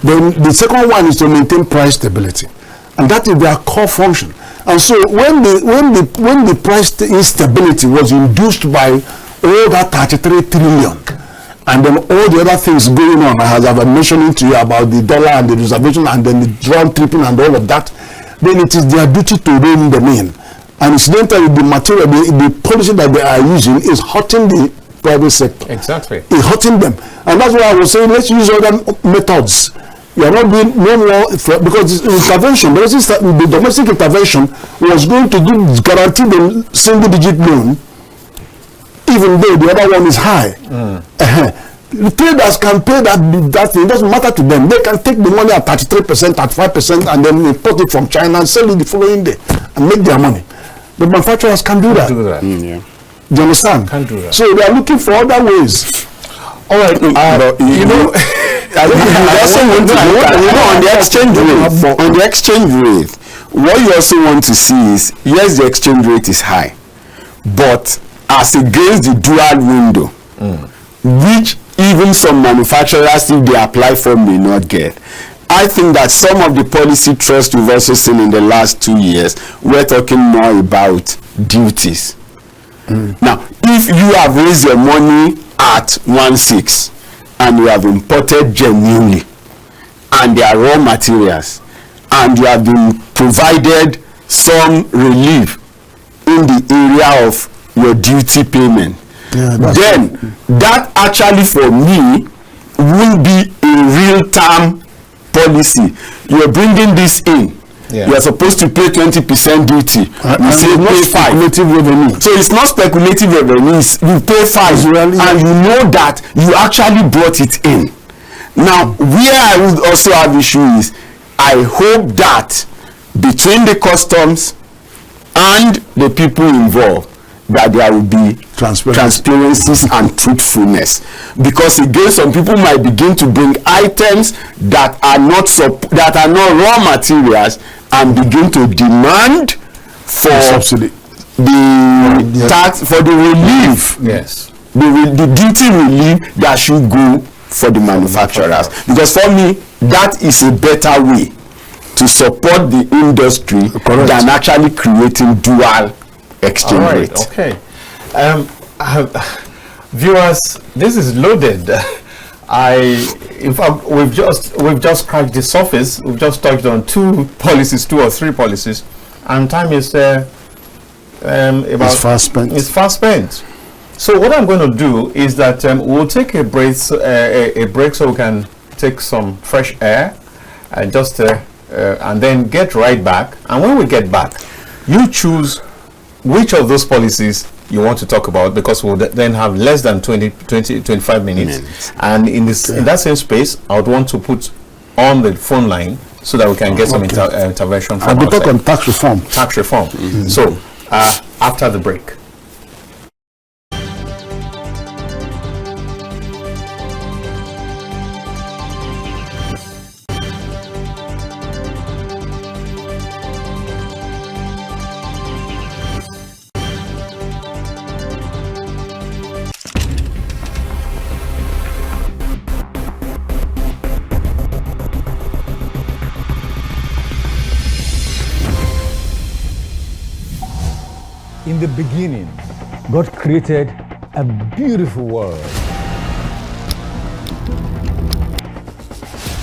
Then the second one is to maintain price stability, and that is their core function. And so when the price instability was induced by all that 33 trillion, and then all the other things going on, as I've been mentioning to you about the dollar and the reservation and then the round tripping and all of that, then it is their duty to rein them in. And incidentally, the material, the policy that they are using is hurting the private sector. Exactly. It's hurting them. And that's why I was saying, let's use other methods. We are not doing no more, because the intervention, the domestic intervention was going to guarantee them single-digit loan, even though the other one is high. The traders can pay that thing. It doesn't matter to them. They can take the money at 33%, at 5%, and then import it from China and sell it the following day and make their money. The manufacturers can do that. Yeah. Do you understand? Can't do that. So they are looking for other ways. All right. You know, you also want to look at, on the exchange rate. On the exchange rate, what you also want to see is, yes, the exchange rate is high, but as against the dual window, which even some manufacturers, if they apply for, may not get. I think that some of the policy thrust we've also seen in the last 2 years, we're talking more about duties. Now, if you have raised your money at 1.6 and you have imported genuinely, and there are raw materials, and you have been provided some relief in the area of your duty payment, then that actually for me will be a real-time policy. You're bringing this in. You're supposed to pay 20% duty. You say pay 5. Speculative revenue. So it's not speculative revenue. You pay 5, and you know that you actually brought it in. Now, where I would also have issue is, I hope that between the customs and the people involved, that there will be transparencies and truthfulness, because again, some people might begin to bring items that are not raw materials and begin to demand for subsidy, the tax, for the relief, the duty relief that should go for the manufacturers. Because for me, that is a better way to support the industry than actually creating dual exchange rate. Okay. Viewers, this is loaded. In fact, we've just scratched the surface. We've just touched on 2 or 3 policies, and time is it's fast spent. It's fast spent. So what I'm going to do is that we'll take a break so we can take some fresh air, and and then get right back. And when we get back, you choose which of those policies you want to talk about, because we'll then have less than 25 minutes. And in that same space, I would want to put on the phone line so that we can get some intervention from outside. Talk on tax reform. Tax reform. So after the break. In the beginning, God created a beautiful world.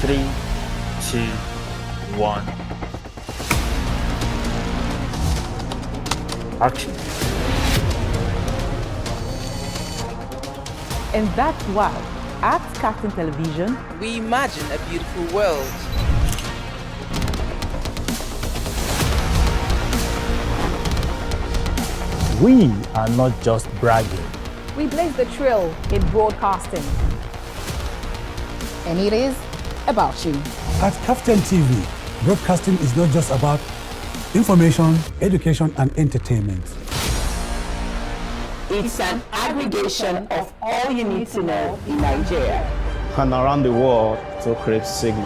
3, 2, 1. Action. And that's why, at Captain Television, we imagine a beautiful world. We are not just bragging. We blaze the trail in broadcasting. And it is about you. At Captain TV, broadcasting is not just about information, education, and entertainment. It's an aggregation of all you need to know in Nigeria. and around the world to create signal.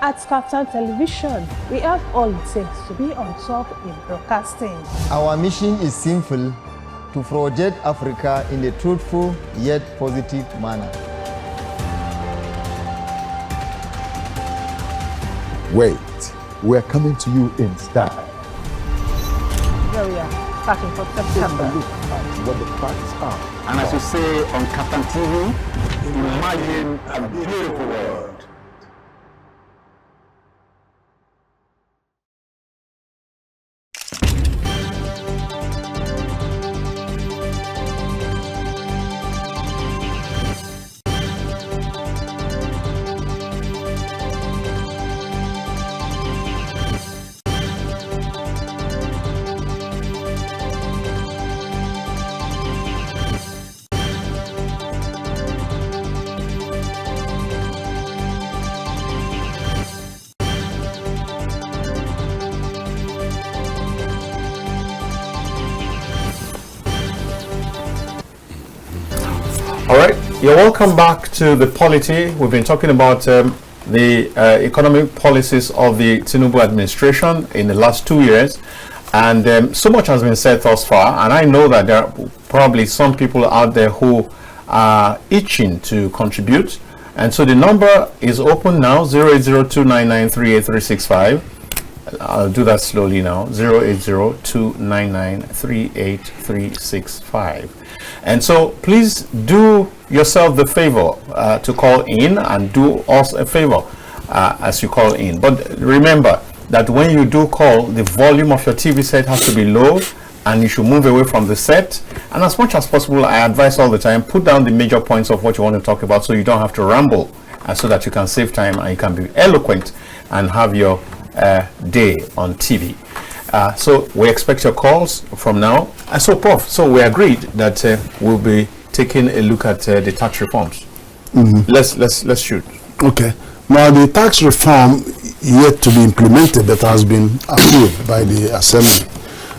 At Captain Television, we have all it takes to be on top in broadcasting. Our mission is simple: to project Africa in a truthful yet positive manner. Wait, we're coming to you in style. Here we are, starting from September. Look at what the facts are. And as you say on Captain TV, imagine a beautiful world. All right, you're welcome back to the Polity. We've been talking about the economic policies of the Tinubu administration in the last 2 years, and so much has been said thus far, and I know that there are probably some people out there who are itching to contribute, and so the number is open now, 08029938365. I'll do that slowly now, 08029938365. And so please do yourself the favor to call in, and do us a favor as you call in. But remember that when you do call, the volume of your TV set has to be low, and you should move away from the set. And as much as possible, I advise all the time, put down the major points of what you want to talk about so you don't have to ramble, so that you can save time and you can be eloquent and have your day on TV. So we expect your calls from now. So Prof, so we agreed that we'll be taking a look at the tax reforms. Let's shoot. Okay. Now the tax reform yet to be implemented, but has been approved by the Assembly.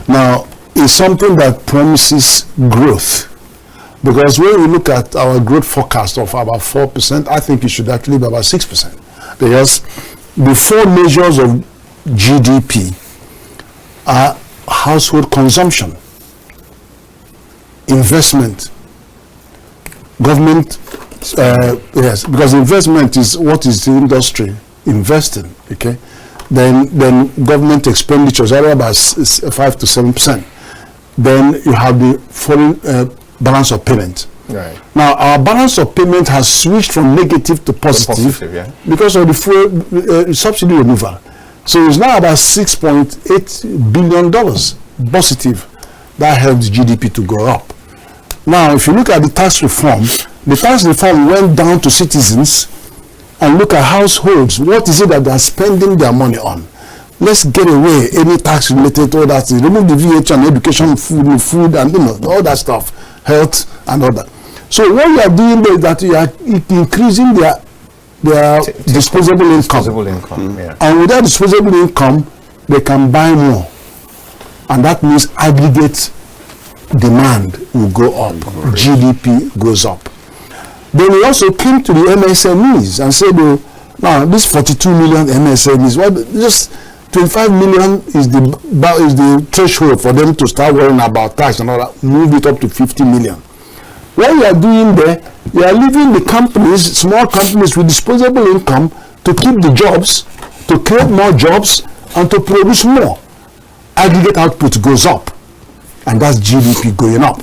Now is something that promises growth, because when we look at our growth forecast of about 4%, I think it should actually be about 6%, because the four measures of GDP are household consumption, investment, government, yes, because investment is what is the industry investing, okay? Then government expenditures are about 5 to 7%. Then you have the foreign balance of payment. Right. Now our balance of payment has switched from negative to positive, yeah, because of the fuel subsidy removal. So it's now about $6.8 billion positive. That helps GDP to go up. Now, if you look at the tax reform went down to citizens and look at households. What is it that they are spending their money on? Let's get away any tax related to all that. Remove the VAT and education, food and all that stuff, health and all that. So what you are doing there is that you are increasing their disposable income. Yeah. And with that disposable income, they can buy more, and that means aggregate demand will go up, GDP goes up. Then we also came to the MSMEs and said, oh, now this 42 million MSMEs, well, just 25 million is the threshold for them to start worrying about tax and all that. Move it up to 50 million. What you are doing there, you are leaving the companies, small companies with disposable income, to keep the jobs, to create more jobs, and to produce more. Aggregate output goes up, and that's GDP going up.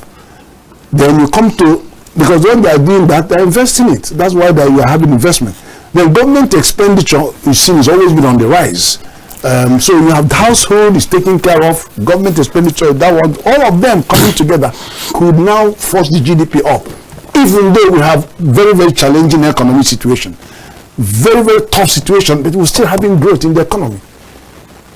Then you come to, because when they are doing that, they are investing it. That's why you are having investment. Then government expenditure, you see, has always been on the rise. So you have the household is taken care of, government expenditure, that one, all of them coming together could now force the GDP up. Even though we have very, very challenging economic situation, very, very tough situation, but we're still having growth in the economy.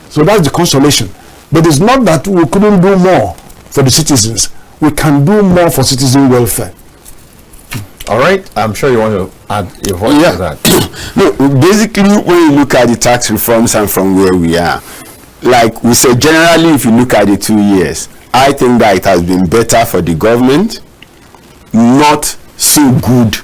So that's the consolation. But it's not that we couldn't do more for the citizens. We can do more for citizen welfare. All right, I'm sure you want to add your voice to that. No, basically, when you look at the tax reforms and from where we are, like we said, generally, if you look at the 2 years, I think that it has been better for the government, not so good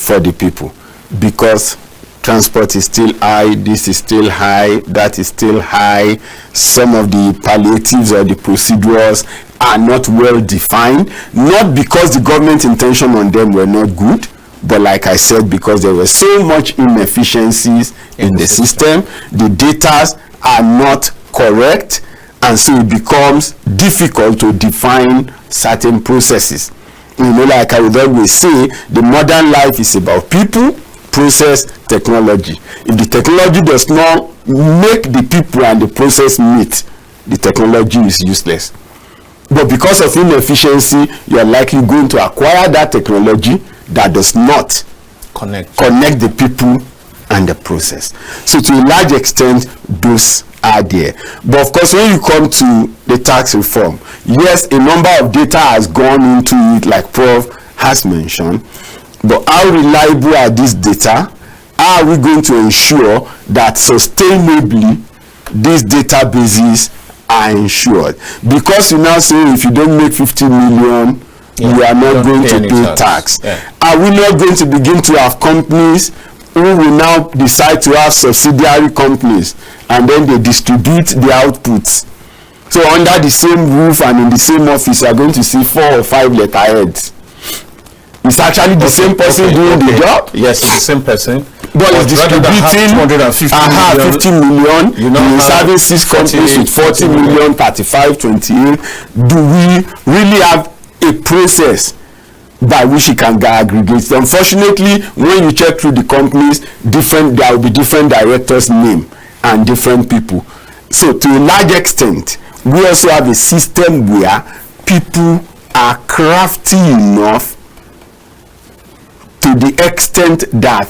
for the people, because transport is still high, this is still high, that is still high. Some of the palliatives or the procedures are not well defined, not because the government intention on them were not good, but like I said, because there were so much inefficiencies in the system, the data are not correct, and so it becomes difficult to define certain processes. You know, like I would always say, the modern life is about people, process, technology. If the technology does not make the people and the process meet, the technology is useless. But because of inefficiency, you are likely going to acquire that technology that does not connect the people and the process. So to a large extent, those are there. But of course, when you come to the tax reform, yes, a number of data has gone into it, like Prof has mentioned, but how reliable are these data? How are we going to ensure that sustainably these databases are ensured? Because you now say if you don't make 50 million, you are not going to pay tax. Are we not going to begin to have companies who will now decide to have subsidiary companies, and then they distribute the outputs? So under the same roof and in the same office, you are going to see 4 or 5 letterheads. It's actually the same person doing the job. Yes, it's the same person. But it's distributing 50 million. You know, having 6 companies with 40 million, 35, 28. Do we really have a process by which it can aggregate? Unfortunately, when you check through the companies, there will be different directors' name and different people. So to a large extent, we also have a system where people are crafty enough to the extent that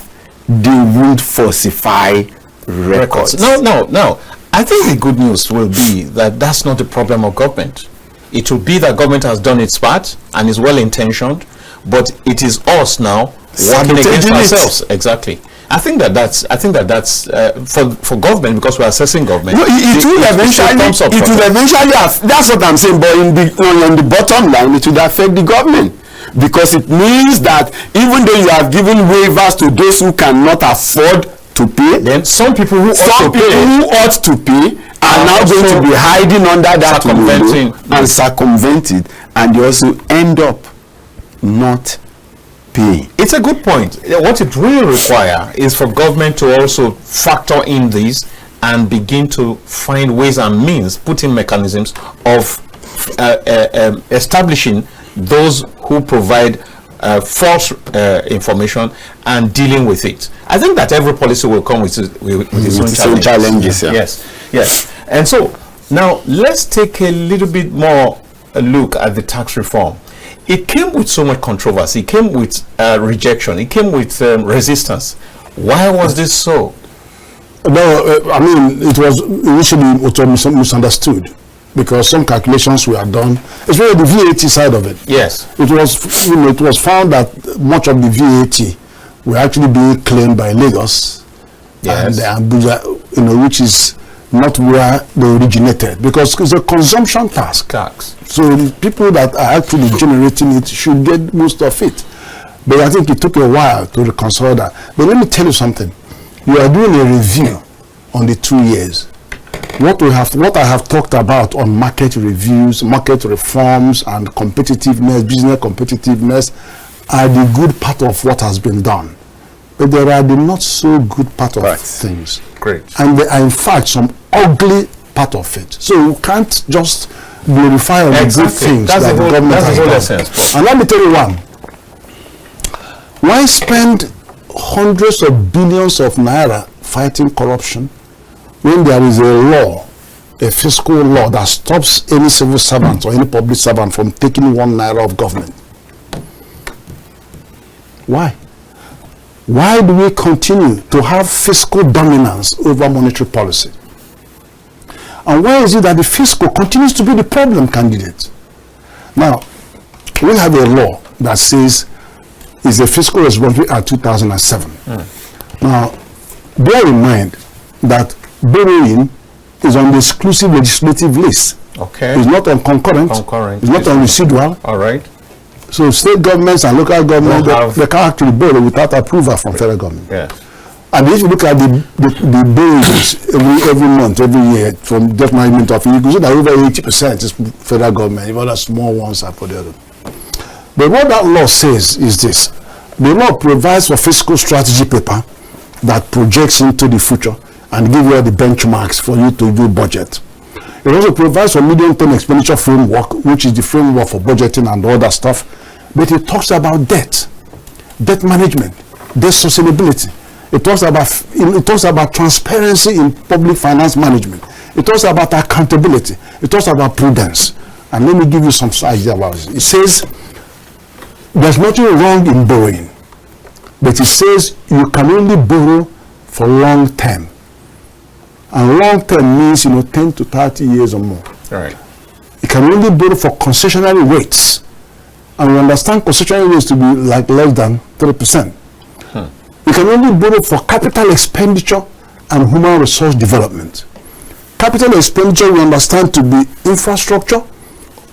they won't falsify records. No. I think the good news will be that that's not the problem of government. It will be that government has done its part and is well intentioned, but it is us now working against ourselves. Exactly. I think that's for government, because we're assessing government. No, it will eventually that's what I'm saying. But on the bottom line, it will affect the government, because it means that even though you have given waivers to those who cannot afford to pay, then some people who ought to pay are now going to be hiding under that window and circumvent it, and they also end up not paying. It's a good point. What it will require is for government to also factor in this and begin to find ways and means, put in mechanisms of establishing those who provide false information and dealing with it. I think that every policy will come with its own challenges. Yes. And so now let's take a little bit more a look at the tax reform. It came with so much controversy. It came with rejection. It came with resistance. Why was this so? No, I mean, it was initially misunderstood, because some calculations were done, especially the VAT side of it. Yes. It was found that much of the VAT were actually being claimed by Lagos and Abuja, which is not where they originated, because it's a consumption tax. So the people that are actually generating it should get most of it. But I think it took a while to reconcile that. But let me tell you something. You are doing a review on the 2 years. What I have talked about on market reviews, market reforms, and competitiveness, business competitiveness, are the good part of what has been done. But there are the not so good part of things. Great. And there are in fact some ugly part of it. So you can't just glorify all the good things that the government has done. And let me tell you one. Why spend hundreds of billions of naira fighting corruption when there is a law, a fiscal law, that stops any civil servant or any public servant from taking 1 naira of government? Why? Why do we continue to have fiscal dominance over monetary policy? And why is it that the fiscal continues to be the problem candidate? Now, we have a law that says it's a fiscal responsibility at 2007. Now, bear in mind that borrowing is on the exclusive legislative list. Okay. It's not on concurrent. It's not on residual. All right. So state governments and local governments, they can actually borrow without approval from federal government. Yeah. And if you look at the borrowings every month, every year from debt management office, you can see that over 80% is federal government, even the small ones are for the other. But what that law says is this. The law provides for fiscal strategy paper that projects into the future and give you all the benchmarks for you to do budget. It also provides for medium-term expenditure framework, which is the framework for budgeting and all that stuff. But it talks about debt management, debt sustainability. It talks about transparency in public finance management. It talks about accountability. It talks about prudence. And let me give you some idea about it. It says there's nothing wrong in borrowing, but it says you can only borrow for long term. And long term means 10 to 30 years or more. Right. You can only borrow for concessionary rates. And we understand concessionary rates to be like less than 3%. You can only borrow for capital expenditure and human resource development. Capital expenditure we understand to be infrastructure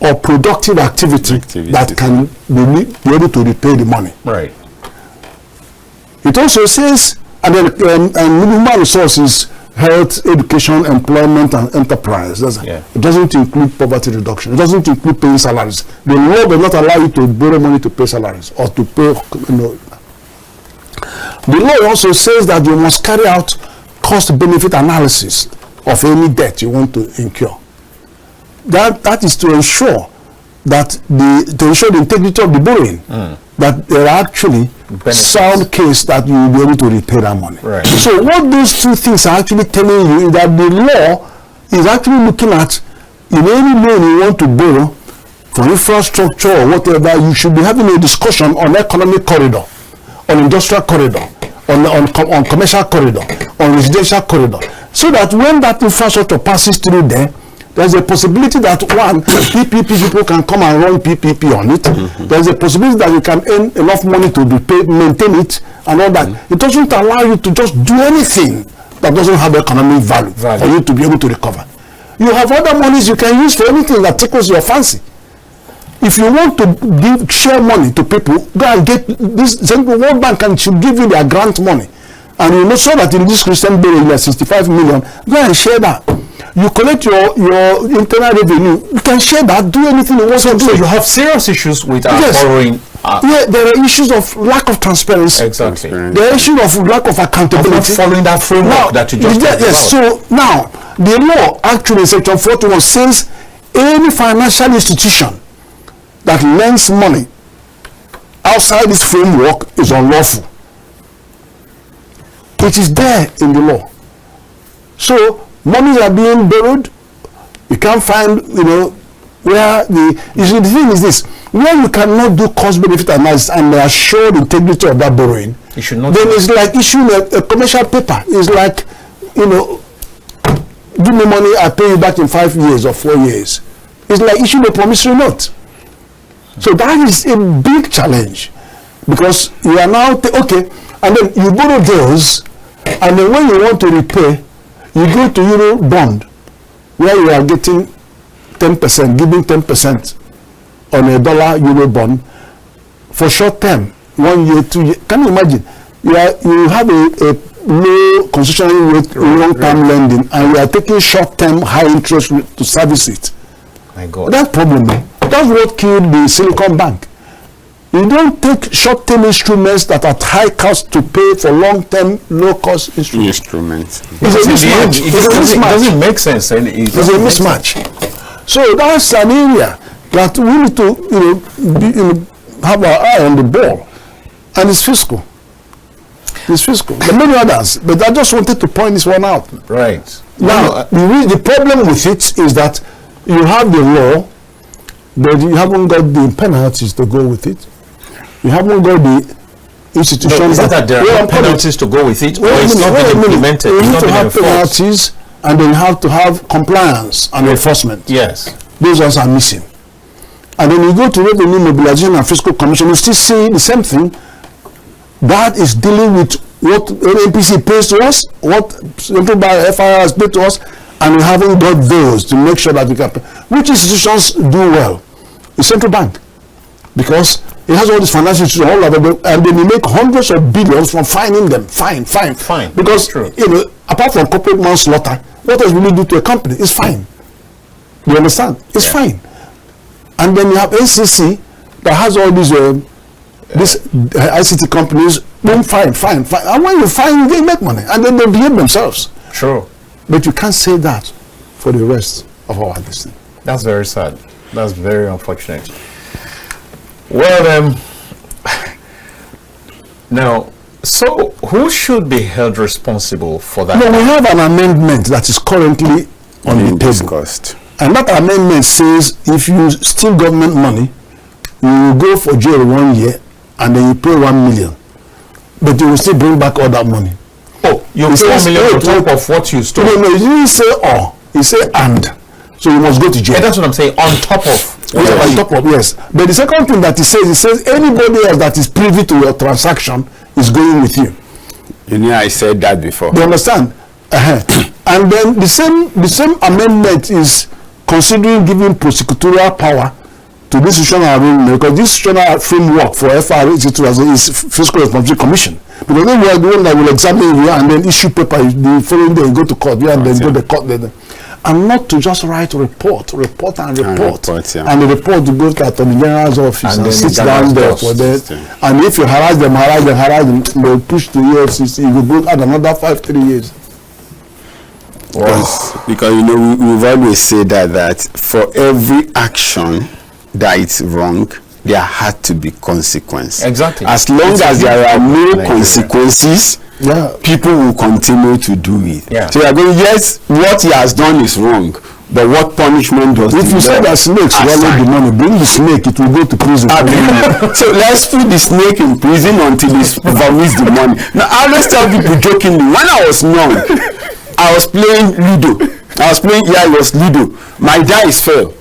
or productive activity that can be able to repay the money. Right. It also says, and human resources, health, education, employment, and enterprise. It doesn't include poverty reduction. It doesn't include paying salaries. The law does not allow you to borrow money to pay salaries or to pay, The law also says that you must carry out cost-benefit analysis of any debt you want to incur. That is to ensure that the integrity of the borrowing, that there are actually sound case that you will be able to repay that money. Right. So what those two things are actually telling you is that the law is actually looking at in any loan you want to borrow for infrastructure or whatever, you should be having a discussion on economic corridor, on industrial corridor, on commercial corridor, on residential corridor, so that when that infrastructure passes through there, there's a possibility that PPP people can come and run PPP on it. There's a possibility that you can earn enough money to maintain it and all that. It doesn't allow you to just do anything that doesn't have economic value for you to be able to recover. You have other monies you can use for anything that tickles your fancy. If you want to share money to people, go and get this. Central World Bank should give you their grant money, and you know so that in this Christian bill you have 65 million. Go and share that. You collect your internal revenue. You can share that. Do anything you want to do. So you have serious issues with borrowing. There are issues of lack of transparency. Exactly. There are issues of lack of accountability. Not following that framework that you just talked about. So now the law actually, Section 41 says any financial institution that lends money outside this framework is unlawful. It is there in the law. So monies are being borrowed. You can't find, where the thing is this: where you cannot do cost-benefit analysis and assure the integrity of that borrowing, you should not. Then it's like issuing a commercial paper. It's like, give me money, I pay you back in 5 years or 4 years. It's like issuing a promissory note. So that is a big challenge, because you are now and then you borrow those, and then when you want to repay, you go to Euro bond, where you are getting 10%, giving 10% on a $Euro bond for short term, 1 year, 2 years. Can you imagine? You have a low concessionary rate long-term lending, and you are taking short-term high interest rate to service it. My God. That problem, that's what killed the Silicon Bank. You don't take short-term instruments that are high cost to pay for long-term, low-cost instruments. It's a mismatch. It doesn't make sense. It's a mismatch. So that's an area that we need to, have our eye on the ball, and it's fiscal. It's fiscal. There are many others, but I just wanted to point this one out. Right. Now, the problem with it is that you have the law, but you haven't got the penalties to go with it. You haven't got the institutions. No, is that there are penalties to go with it, or it's not been implemented? You need to have penalties, and then you have to have compliance and enforcement. Yes. Those ones are missing. And then you go to Revenue Mobilization and Fiscal Commission, you still see the same thing. That is dealing with what NPC pays to us, what Central Bank FIR has paid to us, and we haven't got those to make sure that we can pay. Which institutions do well? The Central Bank. because he has all these financial institutions all over, and then he make hundreds of billions from fining them. Fine. Because apart from corporate manslaughter, what else will you do to a company? It's fine. You understand? It's fine. And then you have NCC that has all these ICT companies. Boom, fine. And when you fine, they make money, and then they behave themselves. Sure. But you can't say that for the rest of our listening. That's very sad. That's very unfortunate. Well, now, so who should be held responsible for that? No, we have an amendment that is currently on the table. And that amendment says if you steal government money, you will go for jail 1 year and then you pay 1 million. But you will still bring back all that money. Oh, you pay 1 million on top of what you stole? No, he didn't say or. He said and. So you must go to jail. Yeah, that's what I'm saying. On top of. On top of, yes. But the second thing that he says anybody else that is privy to your transaction is going with you. You know, I said that before. You understand? And then the same amendment is considering giving prosecutorial power to this institutional arrangement, because this institutional framework for FRA is Fiscal Responsibility Commission. Because they were the one that will examine you and then issue paper the following day, go to court, and then go to court. And not to just write report. And the report to go to the Attorney General's office and sit down there for that. And if you harass them, they'll push to EFCC. You will go add another 3 years. Because you know, we've always said that for every action that is wrong, there had to be consequences. Exactly. As long as there are no consequences, people will continue to do it. So you are going, yes, what he has done is wrong, but what punishment does if you say that snakes swallow the money, bring the snake, it will go to prison. So let's put the snake in prison until he vomits the money. Now I always tell people jokingly, when I was young, I was playing Ludo. It was Ludo. My dice fell.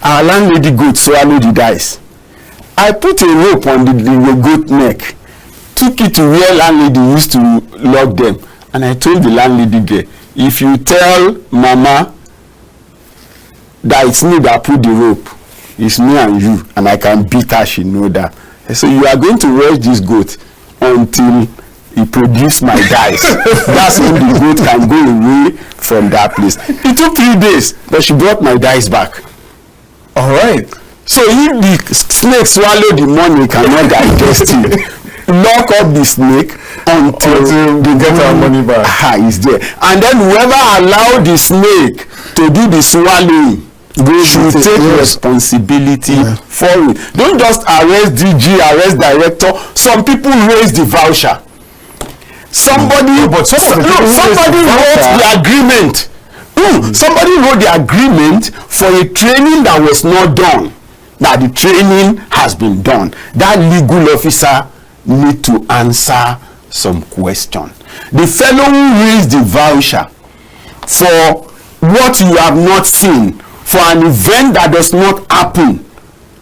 Our landlady goat swallowed the dice. I put a rope on the goat neck, took it to where landlady used to lock them, and I told the landlady girl, if you tell mama that it's me that put the rope, it's me and you, and I can beat her, she know that. So you are going to watch this goat until he produce my dice. That's when the goat can go away from that place. It took 3 days, but she brought my dice back. All right. So if the snake swallow the money, cannot digest it. Lock up the snake until they get our money back. Is there. And then whoever allowed the snake to do the swallowing, they should take responsibility for it. Don't just arrest DG, arrest director. Some people raise the voucher. Somebody wrote the agreement. Somebody wrote the agreement for a training that was not done. That the training has been done. That legal officer need to answer some question. The fellow who raised the voucher for what you have not seen, for an event that does not happen,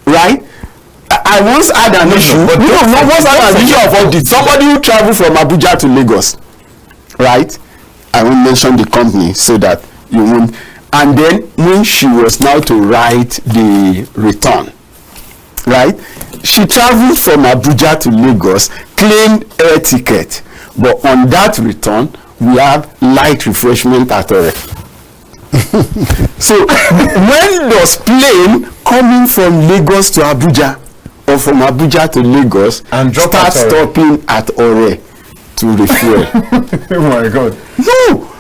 right? I once had an issue. Somebody who traveled from Abuja to Lagos, right? I won't mention the company so that you won't. And then when she was now to write the return, right? She traveled from Abuja to Lagos, claimed air ticket, but on that return, we have light refreshment at all. So when does plane coming from Lagos to Abuja or from Abuja to Lagos and start stopping at Ore to refuel? Oh my God. No.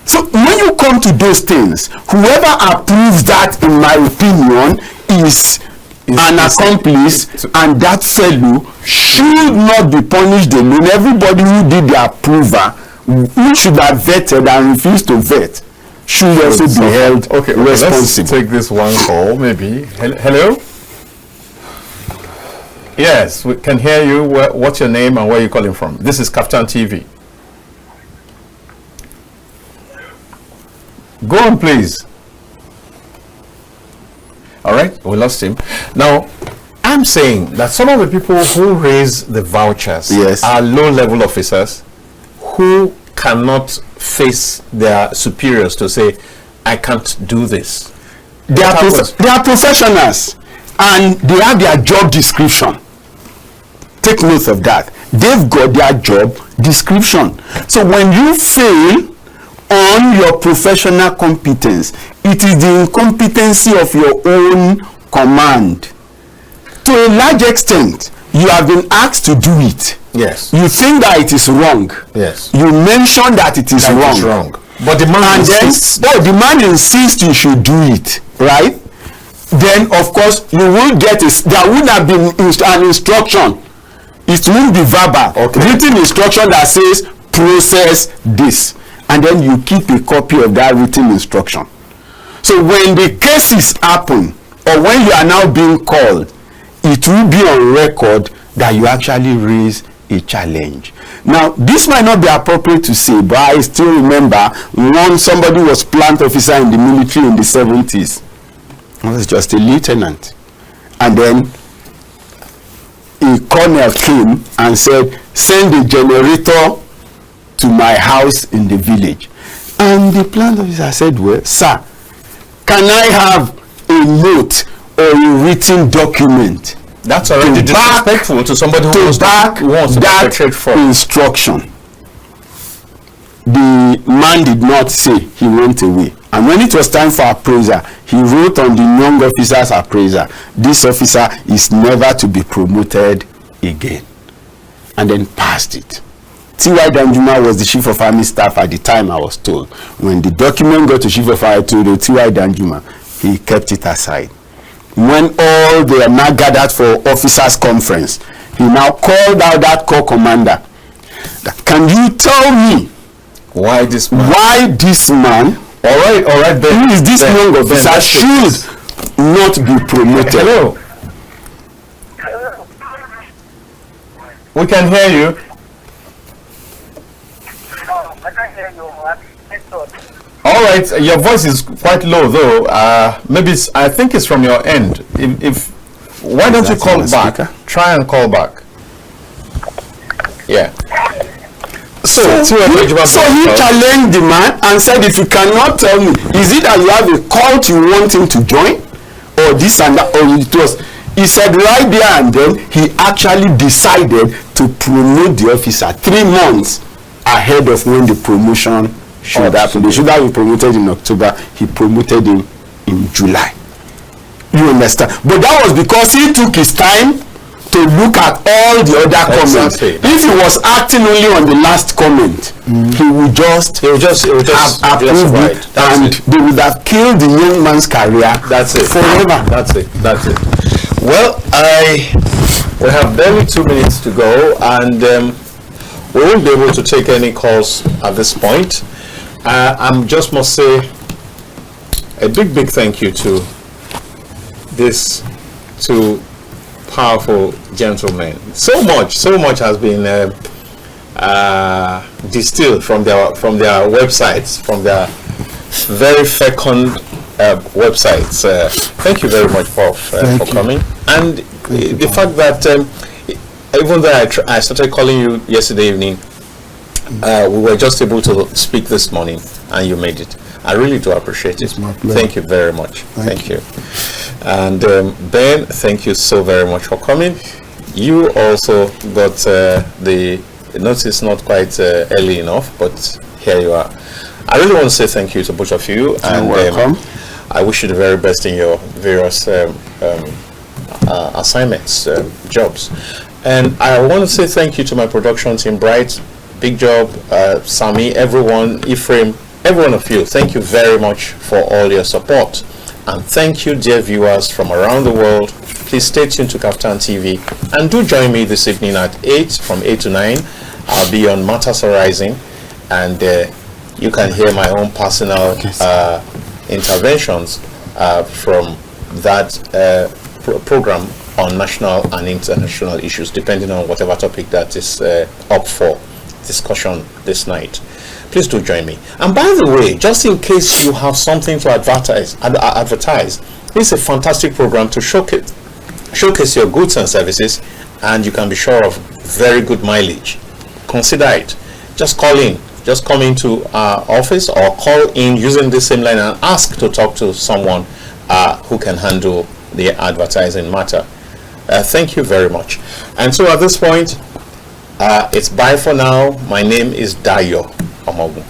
So when you come to those things, whoever approves that, in my opinion, is an accomplice, and that fellow should not be punished alone. Everybody who did the approval, who should have vetted and refused to vet, should also be held responsible. Let's take this one call, maybe. Hello? Yes, we can hear you. What's your name and where are you calling from? This is Captain TV. Go on, please. All right, we lost him. Now, I'm saying that some of the people who raise the vouchers are low-level officers who cannot face their superiors to say, I can't do this. They are professionals. and they have their job description. Take note of that. They've got their job description. So when you fail on your professional competence, it is the incompetency of your own command. To a large extent, you have been asked to do it. Yes. You think that it is wrong. Yes. You mention that it is wrong. It is wrong. But the man insists. The man insists you should do it, right? Then of course you will get there would have been an instruction. It won't be verbal. Okay. Written instruction that says process this, and then you keep a copy of that written instruction. So when the cases happen, or when you are now being called, it will be on record that you actually raise a challenge. Now, this might not be appropriate to say, but I still remember when somebody was plant officer in the military in the 70s. I was just a lieutenant. And then a colonel came and said, send a generator to my house in the village. And the plant officer said, well, sir, can I have a note or a written document? That's already disrespectful to somebody who wants to perpetrate fraud. Instruction. The man did not say, he went away. And when it was time for appraiser, he wrote on the young officer's appraiser, this officer is never to be promoted again. And then passed it. T.Y. Danjuma was the chief of army staff at the time, I was told. When the document got to chief of army to T.Y. Danjuma, he kept it aside. When all they are now gathered for officers conference, he now called out that corps commander. Can you tell me why this man? All right, then. Who is this young officer should not be promoted? Hello. We can hear you. I can't hear you. All right, your voice is quite low though. Maybe I think it's from your end. Why don't you call back? Try and call back. Yeah. So he challenged the man and said, if you cannot tell me, is it that you have a cult you want him to join, or this and that, or it was? He said right there and then he actually decided to promote the officer 3 months ahead of when the promotion should happen. They should have been promoted in October. He promoted him in July. You understand? But that was because he took his time to look at all the other comments. If he was acting only on the last comment, he would just have approved it, and they would have killed the young man's career. That's it. Forever. That's it. Well, we have barely 2 minutes to go, and we won't be able to take any calls at this point. I just must say a big thank you to these two powerful gentlemen. So much has been distilled from their websites, from their very fecund websites. Thank you very much, Prof, for coming. And the fact that even though I started calling you yesterday evening, we were just able to speak this morning, and you made it. I really do appreciate it. It's my pleasure. Thank you very much. Thank you. And Ben, thank you so very much for coming. You also got the notice not quite early enough, but here you are. I really want to say thank you to both of you. And welcome. I wish you the very best in your various assignments, jobs. And I want to say thank you to my production team, Bright, Big Job, Sami, everyone, Ephraim, every one of you. Thank you very much for all your support. And thank you, dear viewers from around the world. Please stay tuned to Kaftan TV. And do join me this evening at 8, from 8 to 9. I'll be on Matters Arising. And you can hear my own personal interventions from that program on national and international issues, depending on whatever topic that is up for discussion this night. Please do join me. And by the way, just in case you have something to advertise, it's a fantastic program to showcase your goods and services, and you can be sure of very good mileage. Consider it. Just call in. Just come into our office or call in using the same line and ask to talk to someone who can handle the advertising matter. Thank you very much. And so at this point, it's bye for now. My name is Dayo Omogun.